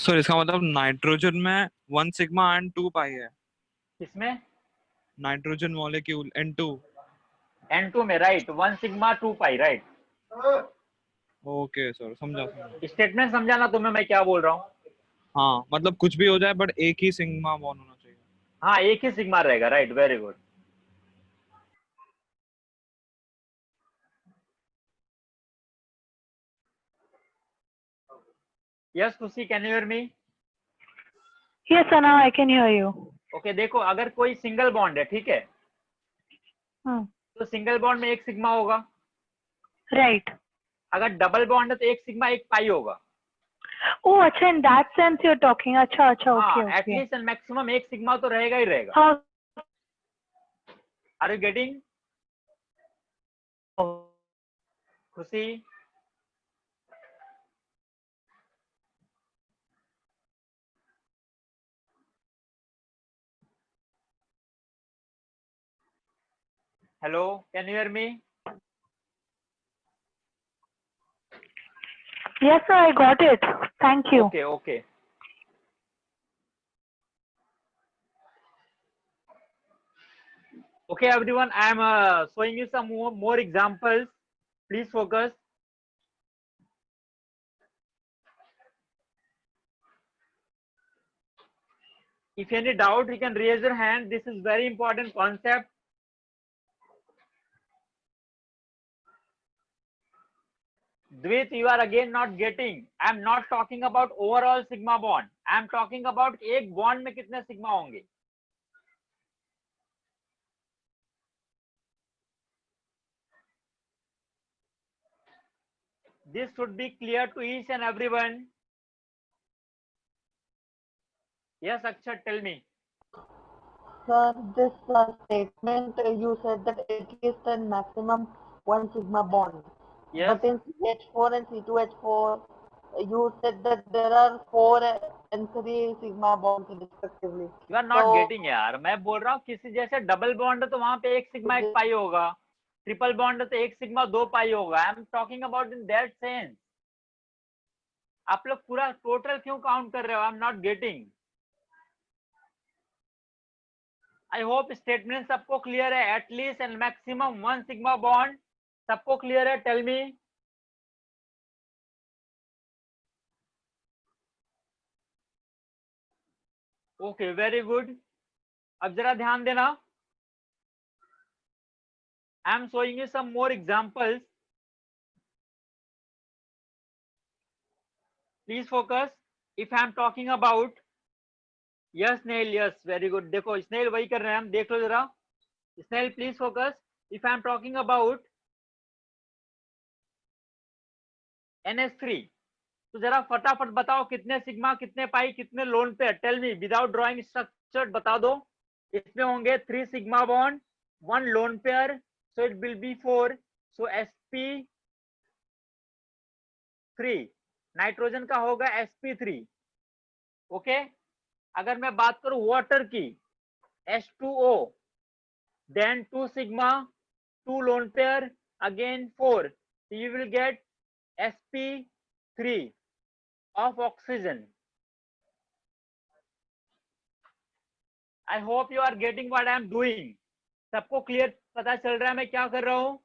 सर इसका मतलब नाइट्रोजन में 1 सिग्मा एंड 2 पाई है। किसमें? Nitrogen molecule N2। N2 में राइट, 1 सिग्मा 2 पाई राइट। ओके सर, समझा समझा। स्टेटमेंट समझा ना तुम्हें मैं क्या बोल रहा हूँ? हाँ, मतलब कुछ भी हो जाए बट एक ही सिग्मा बॉन्ड होना चाहिए। हाँ, एक ही सिग्मा रहेगा राइट, वेरी गुड। यस खुशी, can you hear me? Yes, sir, now I can hear you. Okay, देखो अगर कोई सिंगल बॉन्ड है, ठीक है, Hmm. तो सिंगल बॉन्ड में एक सिग्मा होगा। Right. अगर डबल बॉन्ड है तो एक सिग्मा 1 पाई होगा। Oh, acha, in that sense you're talking. Acha, okay, हाँ, okay. एटलीस्ट एंड मैक्सिमम एक सिग्मा तो रहेगा ही रहेगा। How? Are you getting? Khushi, hello, can you hear me? Yes, sir, I got it. Thank you. Okay, okay. Okay, everyone, I am showing you some more examples. Please focus. If any doubt, you can raise your hand. This is very important concept. Dvit, you are again not getting. I am not talking about overall sigma bond. I am talking about एक bond में कितने sigma होंगे. This should be clear to each and everyone. Yes, Akshat, tell me. Sir, this statement you said that at least and maximum 1 sigma bond. Yes. But in CH4 and C2H4, you said that there are 4 and 3 sigma bonds respectively. You are not So, getting यार, मैं बोल रहा हूँ किसी जैसे double bond है तो वहां पे एक सिग्मा 1 पाई होगा, ट्रिपल बॉन्ड है तो एक सिग्मा 2 पाई होगा। I am talking about in that sense. आप लोग पूरा टोटल क्यों काउंट कर रहे हो? I am not getting. I hope statement सबको क्लियर है। At least and maximum 1 sigma bond सबको क्लियर है? Tell me. Okay, very good. अब जरा ध्यान देना। I am showing you some more examples. Please focus. If I am talking about, yes Snel, yes very good. देखो स्नेल वही कर रहे हैं हम, देख लो जरा। Snel please focus. If I am talking about NH3, तो जरा फटाफट बताओ कितने सिग्मा, कितने पाई, कितने lone pair? Tell me without drawing structure, बता दो। इसमें होंगे 3 sigma bond, 1 lone pair, so it will be 4, so sp3। Nitrogen का होगा sp3। ओके, अगर मैं बात करूं वाटर की, H2O, then 2 sigma, 2 lone pair, again 4, so you will get sp3 of oxygen. I hope you are getting what I am doing. सबको clear पता चल रहा है मैं क्या कर रहा हूं?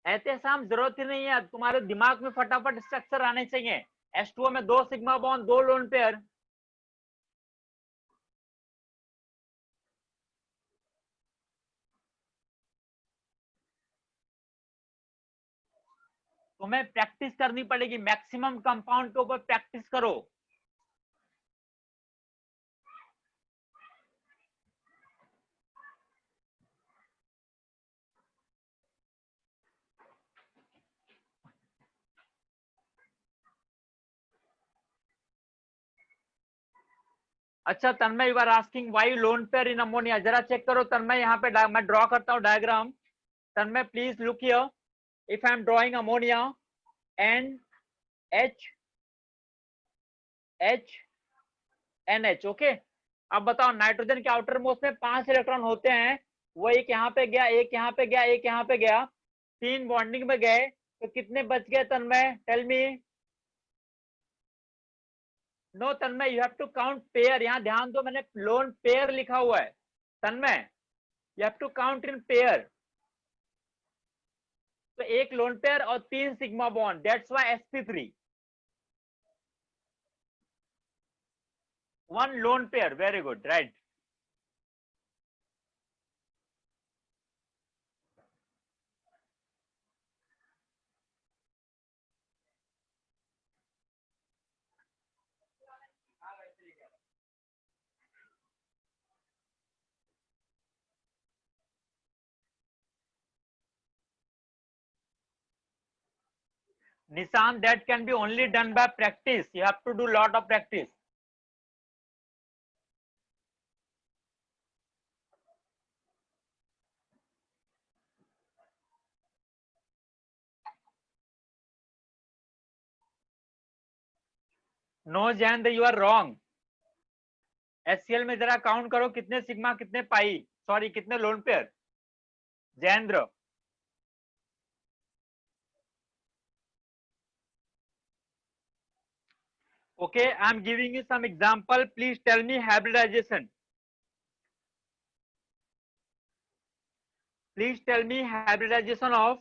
एहतेशाम जरूरत ही नहीं है, तुम्हारे दिमाग में फटाफट स्ट्रक्चर आने चाहिए। H2O में 2 सिग्मा बॉन्ड, 2 लोन पेयर। तुम्हें प्रैक्टिस करनी पड़ेगी, मैक्सिमम कंपाउंड के ऊपर प्रैक्टिस करो। अच्छा Tanmay, you are asking why lone pair in ammonia. जरा चेक करो तन्मय, यहाँ पे मैं ड्रॉ करता हूँ diagram. Tanmay please look here, if I am drawing ammonia and NH, okay. अब बताओ नाइट्रोजन के आउटर मोस्ट में 5 इलेक्ट्रॉन होते हैं, वो एक यहाँ पे गया, एक यहाँ पे गया, एक यहाँ पे गया, 3 बॉन्डिंग में गए, तो कितने बच गए Tanmay, tell me. No Tanmay, you have to count pair. यहाँ ध्यान दो, मैंने लोन पेयर लिखा हुआ है Tanmay, you have to count in pair. तो एक लोन पेयर और 3 sigma bond, that's why sp3, 1 lone pair, very good, right. Nissan, that can be only done by practice. You have to do lot of practice. No Jayendra, you are wrong. HCl में जरा count करो कितने sigma कितने पाई, sorry कितने lone pair Jayendra. Okay, I am giving you some example. Please tell me hybridization. Please tell me hybridization of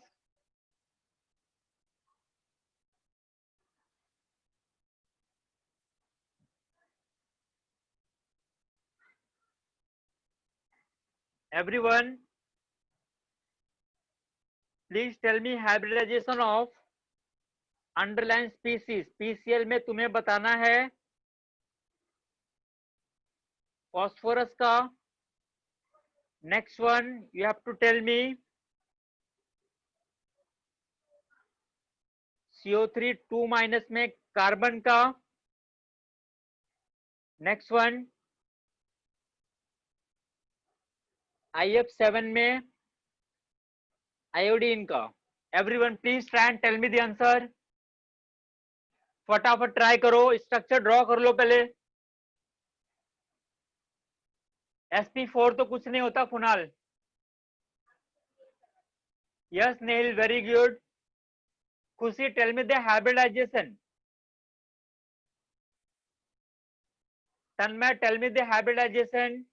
everyone. Please tell me hybridization of underlying species. PCl में तुम्हें बताना है phosphorus का। Next one, you have to tell me CO3 2- में carbon का। Next one IF7 में iodine का। Everyone please try and tell me the answer. फटाफट ट्राई करो, स्ट्रक्चर ड्रॉ कर लो पहले। sp4 तो कुछ नहीं होता Kunal. Yes Neel, very good. Khushi, tell me the hybridization. Tanmay, tell me the hybridization.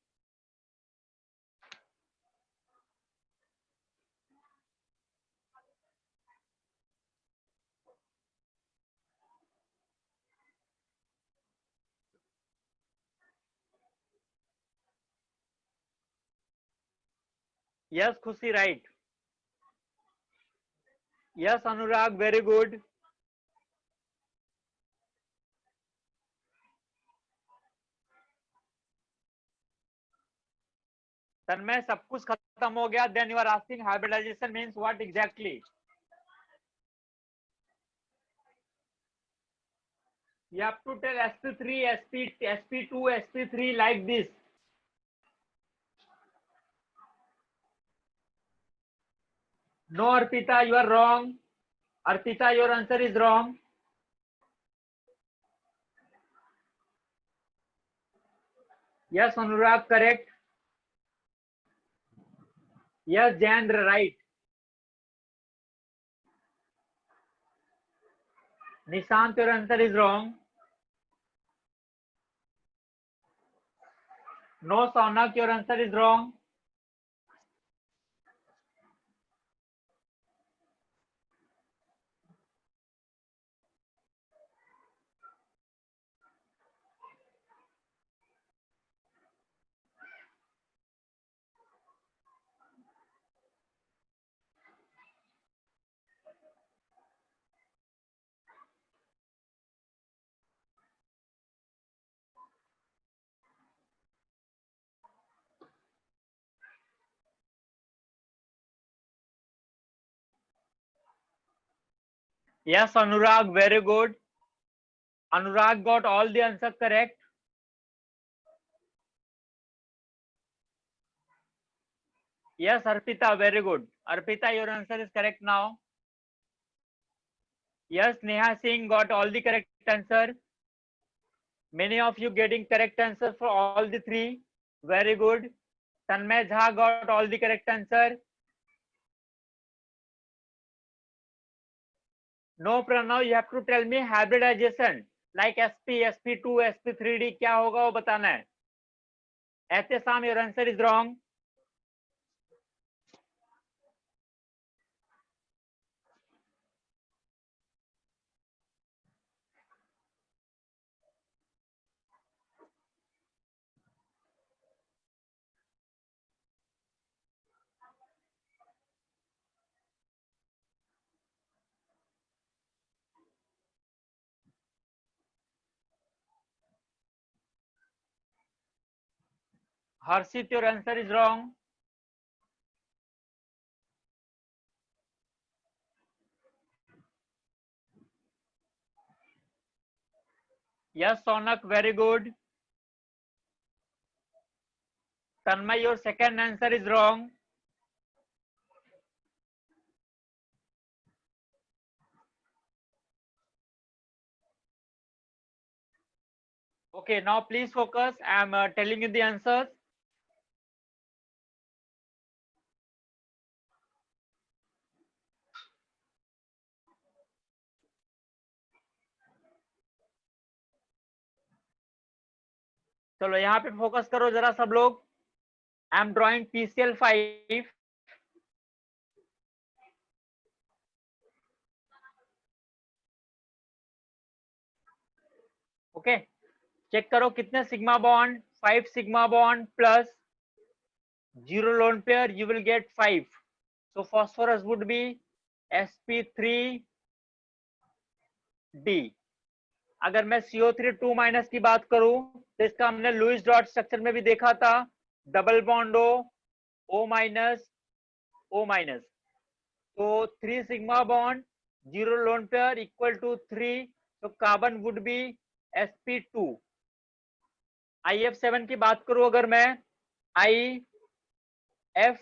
Yes Khushi, right. Yes Anurag, very good. Tanmay, सब कुछ खत्म हो गया। Then you are asking hybridization means what exactly. You have to tell sp3, sp2, sp3 like this. No Arpita, you are wrong. Arpita, your answer is wrong. Yes Anurag, correct. Yes Jayendra, right. Nishant, your answer is wrong. No Saunak, your answer is wrong. Yes, Anurag, very good. Anurag got all the answers correct. Yes, Arpita, very good. Arpita, your answer is correct now. Yes, Neha Singh got all the correct answer. Many of you getting correct answer for all the three. Very good. Tanmay Jha got all the correct answer. No, Pranav, you have to tell me hybridization like sp, sp2, sp3d क्या होगा वो बताना है. Ehtesam, your answer is wrong. Harshit, your answer is wrong. Yes, Sonak, very good. Tanmay, your second answer is wrong. Okay, now please focus. I am telling you the answers. चलो यहाँ पे focus करो जरा सब लोग. I am drawing PCl5. Okay, check करो कितने sigma bond. 5 sigma bond plus 0 lone pair, you will get 5. So phosphorus would be sp3d. अगर मैं CO3 2 माइनस की बात करूं तो इसका हमने लुईस डॉट स्ट्रक्चर में भी देखा था. Double bond O minus O minus. तो 3 sigma bond 0 lone pair equal to 3. तो carbon would be sp2. IF7 की बात करूं अगर मैं IF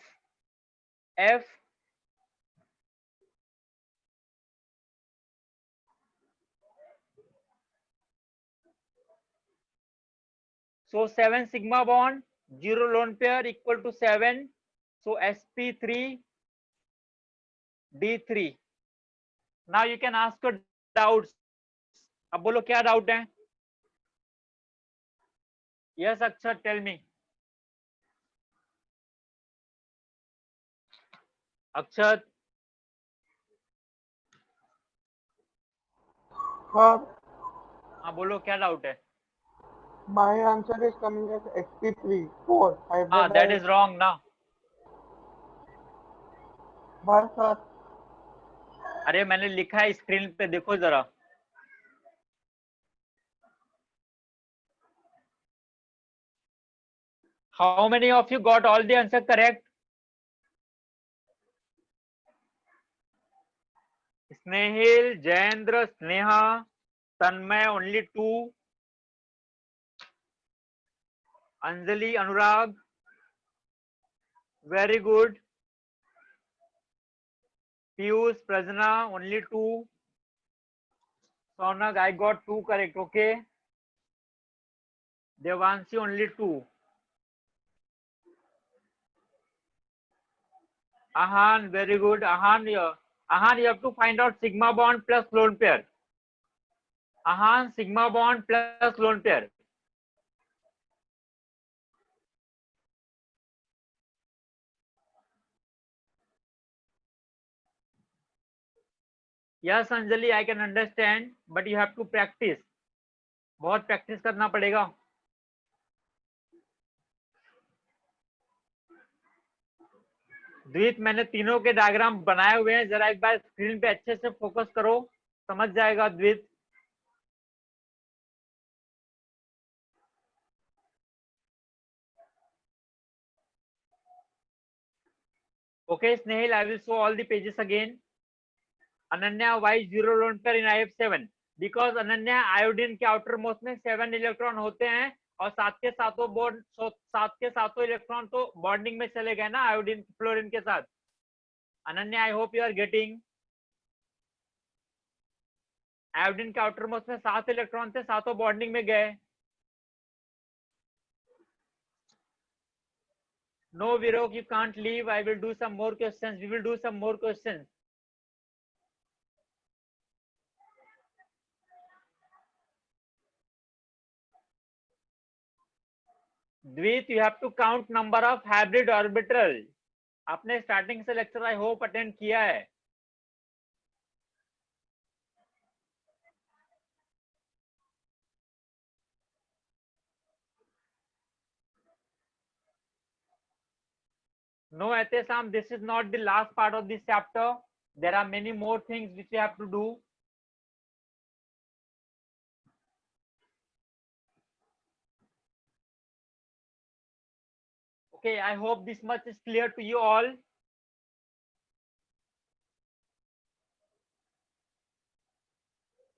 so 7 sigma bond 0 lone pair equal to 7. So sp3 d3. now you can ask your doubts. अब बोलो क्या डाउट है. yes Akshat, tell me. Akshat, Sir, हाँ बोलो क्या डाउट है. my answer is coming as sp3 4 हाँ that is wrong ना. But sir, अरे मैंने लिखा है स्क्रीन पे देखो जरा. how many of you got all the answer correct? Snehil, Jayendra, Sneha, Tanmay only 2, Anjali, Anurag, very good. Piyush, Prajna, only 2. Sonag, I got 2 correct. Okay. Devanshi, only 2. Ahan, very good. Ahan, you have to find out sigma bond plus lone pair. Ahan, sigma bond plus lone pair. Yes, Anjali, I can understand, but you have to practice. बहुत practice करना पड़ेगा. द्वित, मैंने तीनों के diagram बनाए हुए हैं, जरा एक बार स्क्रीन पे अच्छे से फोकस करो, समझ जाएगा द्वित. Okay, Snehil, I will show all the pages again. Ananya, why 0 lone pair in IF7? Because Ananya, iodine के आउटर मोस्ट में 7 इलेक्ट्रॉन होते हैं और सात के सातों इलेक्ट्रॉन तो बॉन्डिंग में चले गए ना आयोडीन फ्लोरीन के साथ. Ananya, I hope you are getting. Iodine के आउटर मोस्ट में 7 इलेक्ट्रॉन थे, सातों बॉन्डिंग में गए. No, Virok, you can't leave. I will do some more questions. We will do some more questions. Dvit, you have to count number of hybrid orbital. आपने starting से lecture I hope attend किया है. No, Atesam, this is not the last part of this chapter. There are many more things which we have to do. Okay, I hope this much is clear to you all.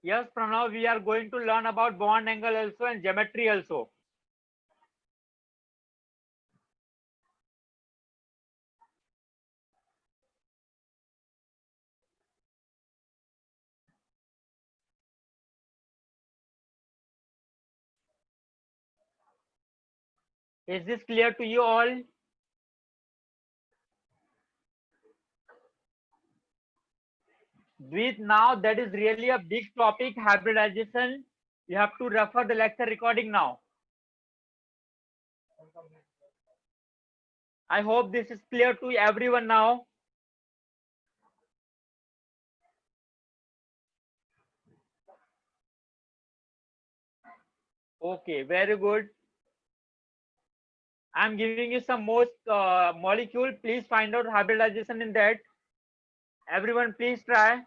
Yes, Pranav, we are going to learn about bond angle also and geometry also. Is this clear to you all? Dvit, now that is really a big topic, hybridization. You have to refer the lecture recording now. I hope this is clear to everyone now. Okay, very good. I'm giving you some most molecule. Please find out hybridization in that. Everyone, please try.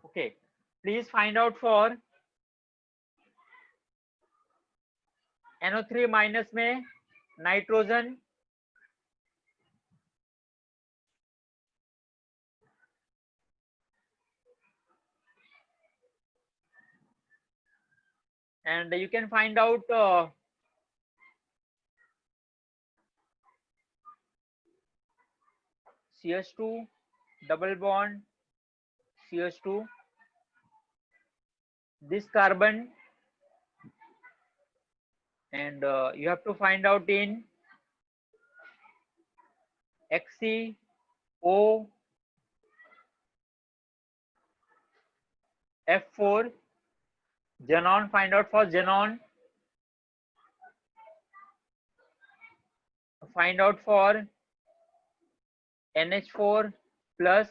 Okay, please find out for NO3 minus में nitrogen, and you can find out CH2 double bond CH2, this carbon, and you have to find out in XCO F4, xenon, find out for xenon, find out for NH4 plus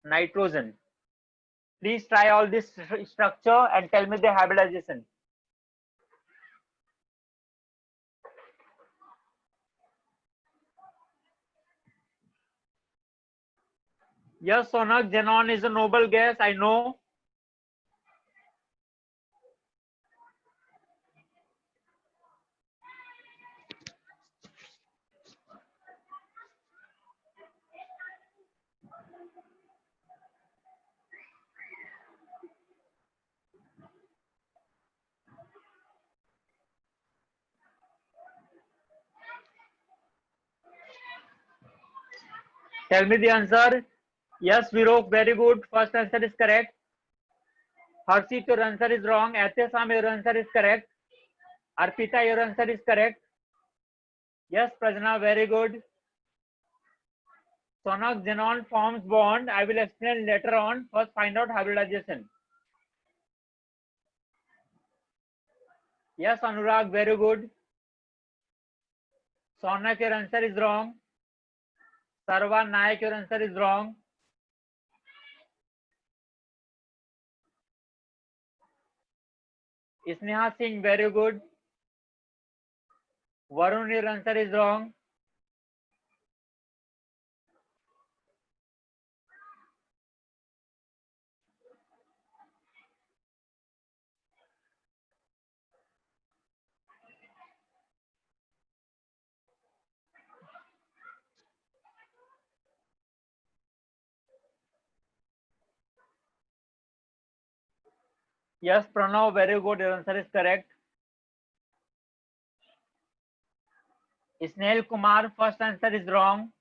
nitrogen. Please try all this structure and tell me the hybridization. Yes, Sonak, xenon is a noble gas, I know. Tell me the answer. Yes, Virok, very good. First answer is correct. Harshit, your answer is wrong. Athesam, your answer is correct. Arpita, your answer is correct. Yes, Prajna, very good. Sonak, xenon forms bond. I will explain later on. First, find out hybridization. Yes, Anurag, very good. Sonak, your answer is wrong. Sarva Nayak, your answer is wrong. Sneha Singh, very good. Varun, your answer is wrong. Yes, Pranav, very good. Your answer is correct. Snail Kumar, first answer is wrong.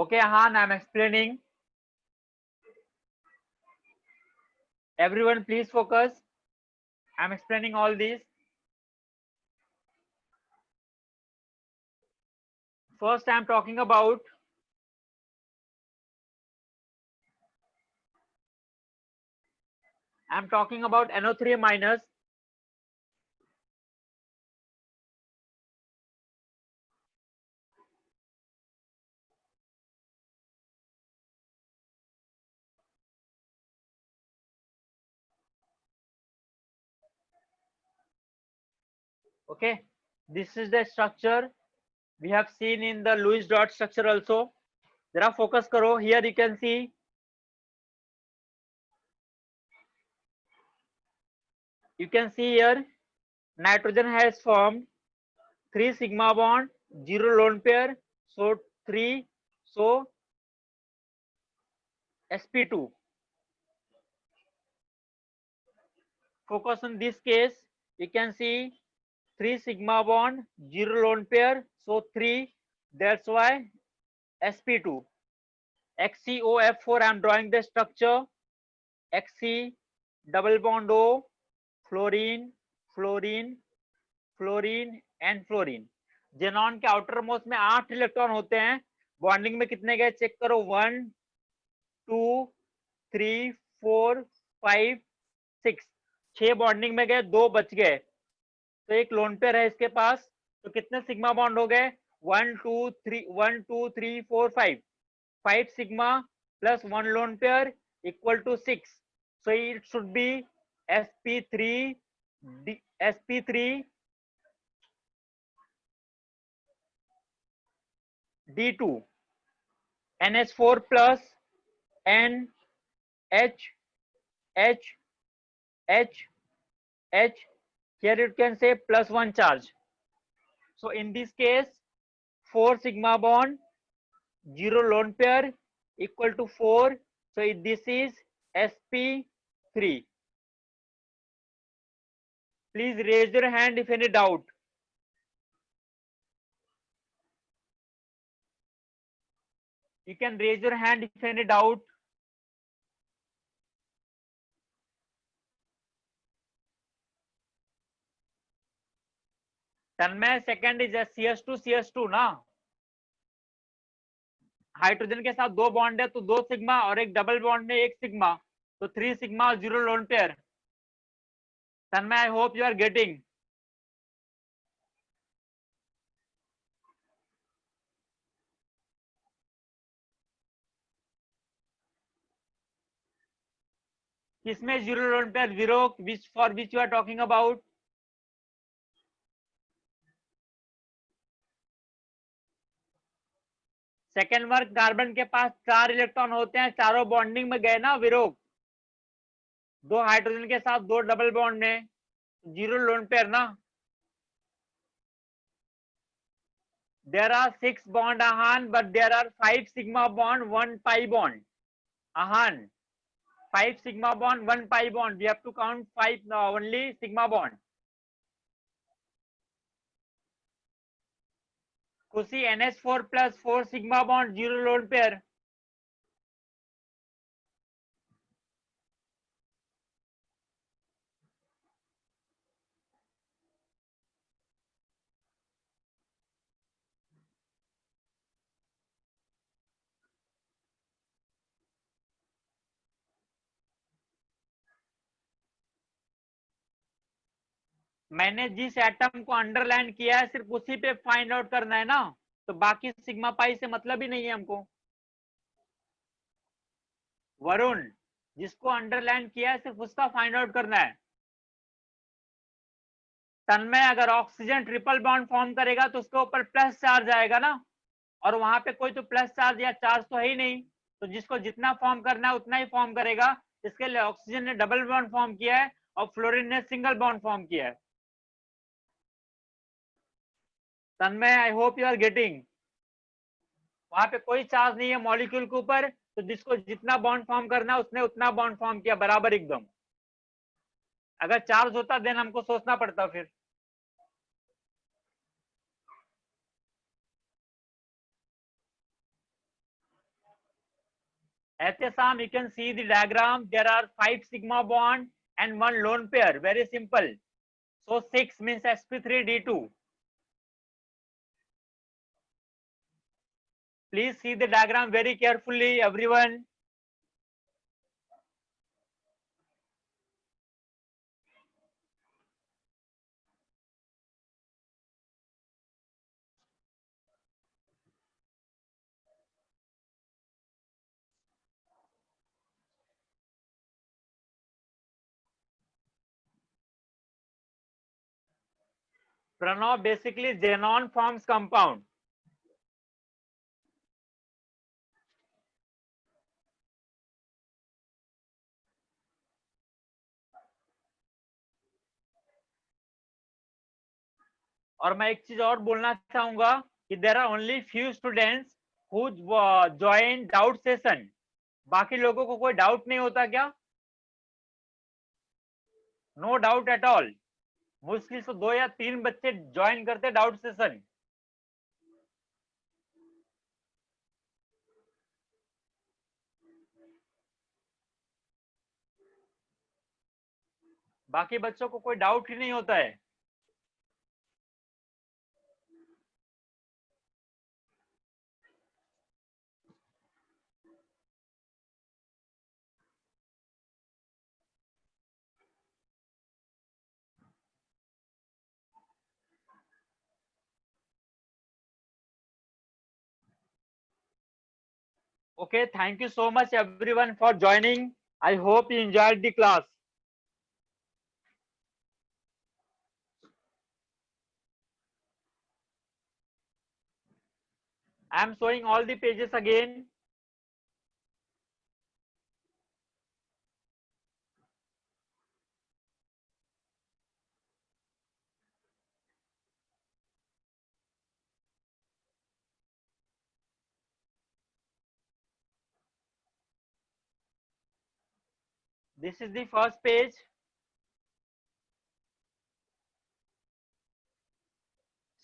Okay, Han, I'm explaining. Everyone, please focus. I'm explaining all these. First, I'm talking about NO3 minus. Okay, this is the structure we have seen in the Lewis dot structure also. Jara focus karo. Here you can see here nitrogen has formed 3 sigma bond, 0 lone pair, so 3, so sp2. Focus on this case. You can see 3 sigma bond, 0 lone pair, so 3. That's why sp2. XCOF4, I'm drawing the structure. Xc double bond O, fluorine fluorine fluorine and fluorine. Xenon के outer most में 8 electron होते हैं. Bonding में कितने गए check करो. 1 2 3 4 5 6. 6 bonding में गए, 2 बच गए, तो एक लोन पेयर है इसके पास. तो कितने सिग्मा बॉन्ड हो गए. 1 2 3 1 2 3 4 5. 5 sigma plus 1 lone pair equal to 6. So it should be sp3 sp3 d2 nh4 plus n h h h h. Here you can say plus 1 charge. So in this case 4 sigma bond, 0 lone pair equal to 4. So this is sp3. Please raise your hand if any doubt. You can raise your hand if any doubt. Tanmay, second is CS2 ना. Hydrogen के साथ 2 bond है तो 2 sigma, और एक double bond में 1 sigma, तो 3 sigma 0 lone pair. Tanmay, I hope you are getting. किसमें 0 lone pair. 0 which for which you are talking about. Second वर्ग कार्बन के पास 4 इलेक्ट्रॉन होते हैं, चारों बॉन्डिंग में गए ना विरोग. 2 हाइड्रोजन के साथ 2 डबल बॉन्ड में 0 लोन पेयर ना. There are 6 bond Ahan, but there are 5 sigma bond, 1 pi bond. Ahan, 5 sigma bond, 1 pi bond. We have to count 5 now, only sigma bond. Kusi NH4 plus 4 sigma bond, 0 lone pair. मैंने जिस atom को underline किया है सिर्फ उसी पे find out करना है ना, तो बाकी सिग्मा पाई से मतलब ही नहीं है हमको। वरुण, जिसको अंडरलाइन किया है सिर्फ उसका फाइंड आउट करना है। तन्मय, अगर ऑक्सीजन ट्रिपल बॉन्ड फॉर्म करेगा तो उसके ऊपर प्लस चार्ज आएगा ना, और वहां पे कोई तो प्लस चार्ज या चार्ज तो है ही नहीं, तो जिसको जितना फॉर्म करना है उतना ही फॉर्म करेगा। इसके लिए ऑक्सीजन ने डबल बॉन्ड फॉर्म किया है और फ्लोरीन ने सिंगल बॉन्ड फॉर्म किया है। Tanmay, I hope you are getting. वहां पे कोई चार्ज नहीं है मॉलिक्यूल के ऊपर, तो जिसको जितना बॉन्ड फॉर्म करना है उसने उतना बॉन्ड फॉर्म किया, बराबर एकदम। अगर चार्ज होता देन हमको सोचना पड़ता फिर। Sam, you can see the diagram. There are 5 sigma bond and 1 lone pair. Very simple. So 6 means sp3d2. Please see the diagram very carefully, everyone. Pranav, basically xenon forms compound. और मैं एक चीज और बोलना चाहूंगा कि there are only few students who join doubt session. बाकी लोगों को कोई डाउट नहीं होता क्या? No doubt at all. मुश्किल से 2 या 3 बच्चे ज्वाइन करते डाउट सेशन। बाकी बच्चों को कोई डाउट ही नहीं होता है। Okay, thank you so much everyone for joining. I hope you enjoyed the class. I am showing all the pages again. This is the first page.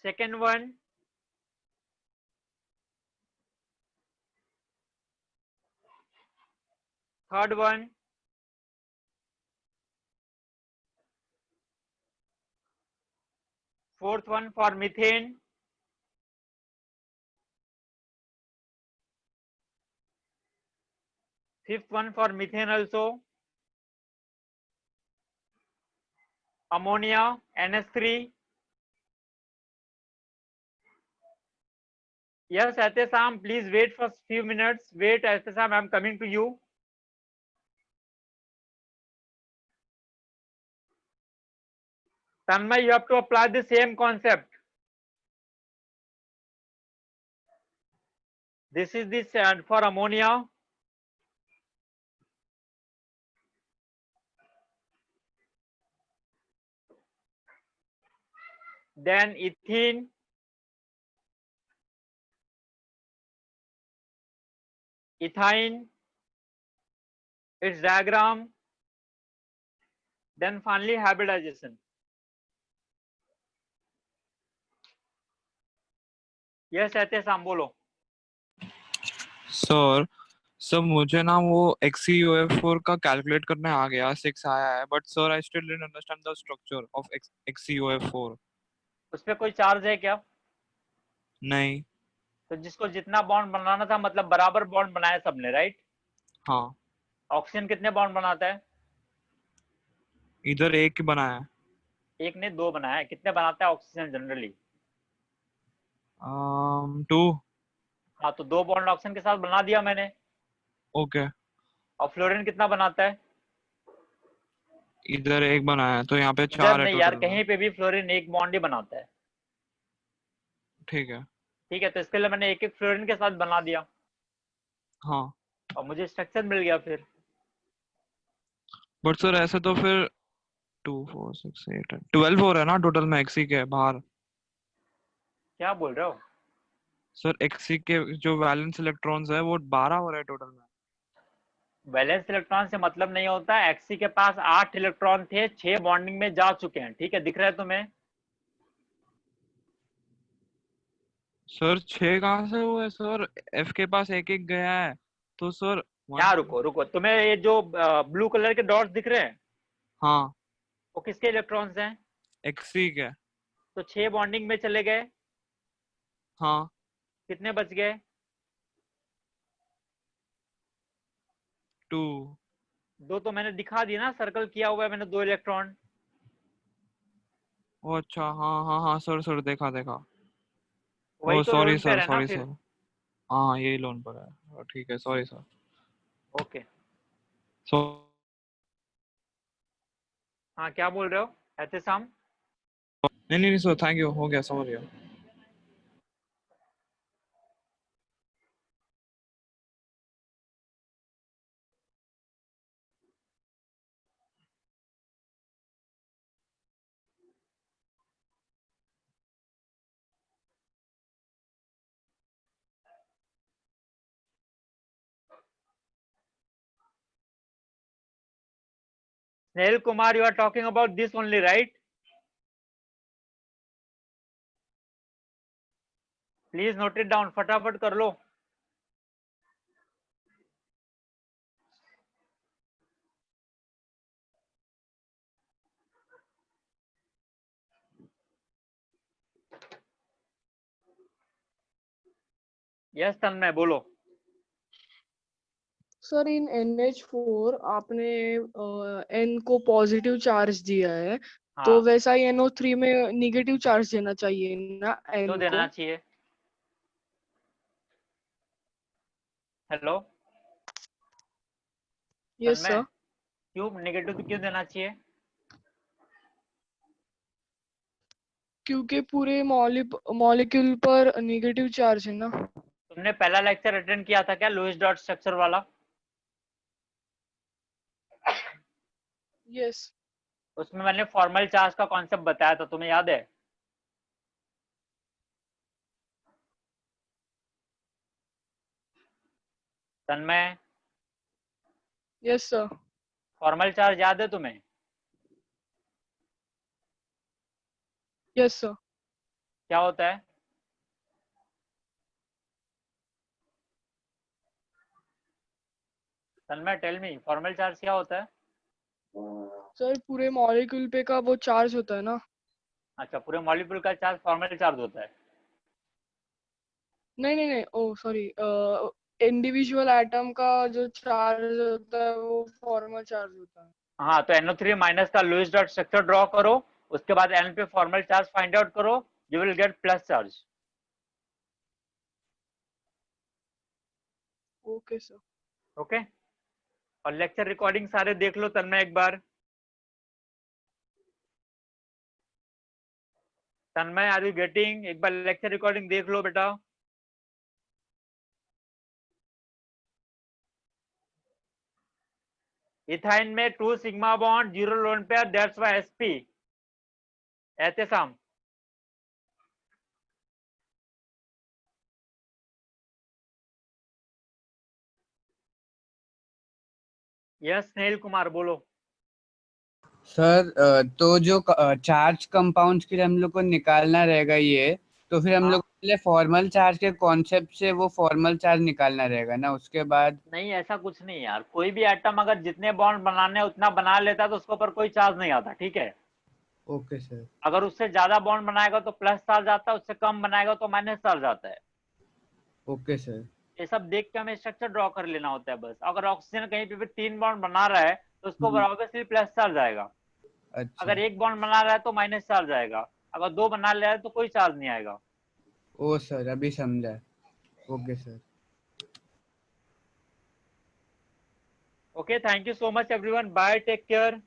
Second one. Third one. Fourth one for methane. Fifth one for methane also. Ammonia, NH3. Yes, Sam, please wait for few minutes. Wait, Sam, I am coming to you. Tanmay, you have to apply the same concept. This is the for ammonia. Then ethene. Ethyne. Its diagram. Then finally hybridization. Yes, Sam, बोलो. Sir मुझे ना वो XeOF4 का calculate करने आ गया, 6 आया है, but sir I still didn't understand the structure of XeOF4। उस पे कोई चार्ज है क्या? नहीं। तो जिसको जितना बॉन्ड बनाना था, मतलब बराबर बॉन्ड बनाए सबने, राइट? हाँ। ऑक्सीजन कितने बॉन्ड बनाता है? इधर एक ही बनाया है। एक ने 2 बनाया है, कितने बनाता है ऑक्सीजन जनरली? 2। हाँ, तो 2 बॉन्ड ऑक्सीजन के साथ बना दिया मैंने। ओके, और फ्लोरीन कितना बनाता है? इधर एक बनाया है तो यहाँ पे इधर 4 है नहीं यार, टोटल में। कहीं पे भी फ्लोरीन एक बॉन्ड ही बनाता है। ठीक है। ठीक है, तो इसके लिए मैंने एक एक फ्लोरीन के साथ बना दिया हाँ, और मुझे स्ट्रक्चर मिल गया फिर। बट सर ऐसे तो फिर 2 4 6 8 12 हो रहा है ना टोटल में एक्सी के बाहर। क्या बोल रहे हो? सर एक्सी के जो वैलेंस इलेक्ट्रॉन्स है वो 12 हो रहा है टोटल में। वैलेंस इलेक्ट्रॉन से मतलब नहीं होता। एक्सी के पास 8 इलेक्ट्रॉन थे, 6 बॉन्डिंग में जा चुके हैं। ठीक है, दिख रहा है तुम्हें? सर 6 कहाँ से हुए सर? एफ के पास एक एक गया है तो सर क्या, 1। रुको रुको, तुम्हें ये जो ब्लू कलर के डॉट्स दिख रहे हैं, हाँ, वो किसके इलेक्ट्रॉन्स हैं? एक्सी के। तो 6 बॉन्डिंग में चले गए, हाँ, कितने बच गए? 2। 2 तो मैंने दिखा दिया ना, सर्कल किया हुआ है मैंने 2 इलेक्ट्रॉन। ओ अच्छा, हाँ हाँ हाँ सर, सर देखा देखा। वही ओ तो सॉरी लोन पेयर सर, है ना सॉरी फिर। सर। हाँ यही लोन पर है, ठीक है, सॉरी सर। ओके। सो हाँ, क्या बोल रहे हो एहतेशाम? नहीं नहीं नहीं सर, थैंक यू, हो गया, समझ गया। Snel Kumar, you are talking about this only, right? Please note it down, फटाफट कर लो। यस तन्मय, बोलो। सर इन NH4 आपने N को पॉजिटिव चार्ज दिया है, तो हाँ, वैसा ही NO3 में निगेटिव चार्ज देना चाहिए ना क्यों N देना को? चाहिए? हेलो यस तन्मय, सर, क्यों नेगेटिव क्यों देना चाहिए? क्योंकि पूरे मॉलिक्यूल पर निगेटिव चार्ज है ना। तुमने पहला लेक्चर अटेंड किया था क्या, लुईस डॉट स्ट्रक्चर वाला? यस। उसमें मैंने फॉर्मल चार्ज का कॉन्सेप्ट बताया था, तुम्हें याद है? तन्मय, यस सर। फॉर्मल चार्ज याद है तुम्हें? Yes sir. क्या होता है? तन्मय टेल मी, फॉर्मल चार्ज क्या होता है? सर पूरे मॉलिक्यूल पे का वो चार्ज होता है ना। अच्छा, पूरे मॉलिक्यूल का चार्ज फॉर्मल चार्ज होता है। नहीं नहीं नहीं, ओ सॉरी, इंडिविजुअल एटम का जो चार्ज होता है वो फॉर्मल चार्ज होता है। हाँ, तो NO3 माइनस का लुईस डॉट स्ट्रक्चर ड्रॉ करो, उसके बाद N पे फॉर्मल चार्ज फाइंड आउट करो, you will gate plus charge. Okay sir. Okay, और लेक्चर रिकॉर्डिंग सारे देख लो तन्मय एक बार। तन्मय, आर यू गेटिंग? एक बार लेक्चर रिकॉर्डिंग देख लो बेटा। इथाइन में 2 sigma bond, 0 lone pair, that's why sp। Ehtesham, yes Snel Kumar, बोलो। सर तो जो चार्ज कंपाउंड्स के लिए हम लोग को निकालना रहेगा ये, तो फिर हम हाँ, लोग पहले फॉर्मल चार्ज के कॉन्सेप्ट से वो फॉर्मल चार्ज निकालना रहेगा ना, उसके बाद। नहीं ऐसा कुछ नहीं यार, कोई भी एटम अगर जितने बॉन्ड बनाने हैं उतना बना लेता है तो उसके ऊपर कोई चार्ज नहीं आता। ठीक है, ओके सर। अगर उससे ज्यादा बॉन्ड बनाएगा तो प्लस चार्ज आता है, उससे कम बनाएगा तो माइनस चार्ज आता है। Okay sir. ये सब देख के हमें स्ट्रक्चर ड्रॉ कर लेना होता है बस। अगर ऑक्सीजन कहीं पे भी 3 बॉन्ड बना रहा है तो उसको हम्म, ऑब्वियसली प्लस चार्ज आएगा। अच्छा अगर एक बॉन्ड बना रहा है तो माइनस चार्ज आएगा, अगर दो बना रहा है तो कोई चार्ज नहीं आएगा। ओ सर अभी समझा। Okay sir. Okay, thank you so much everyone, bye, take care.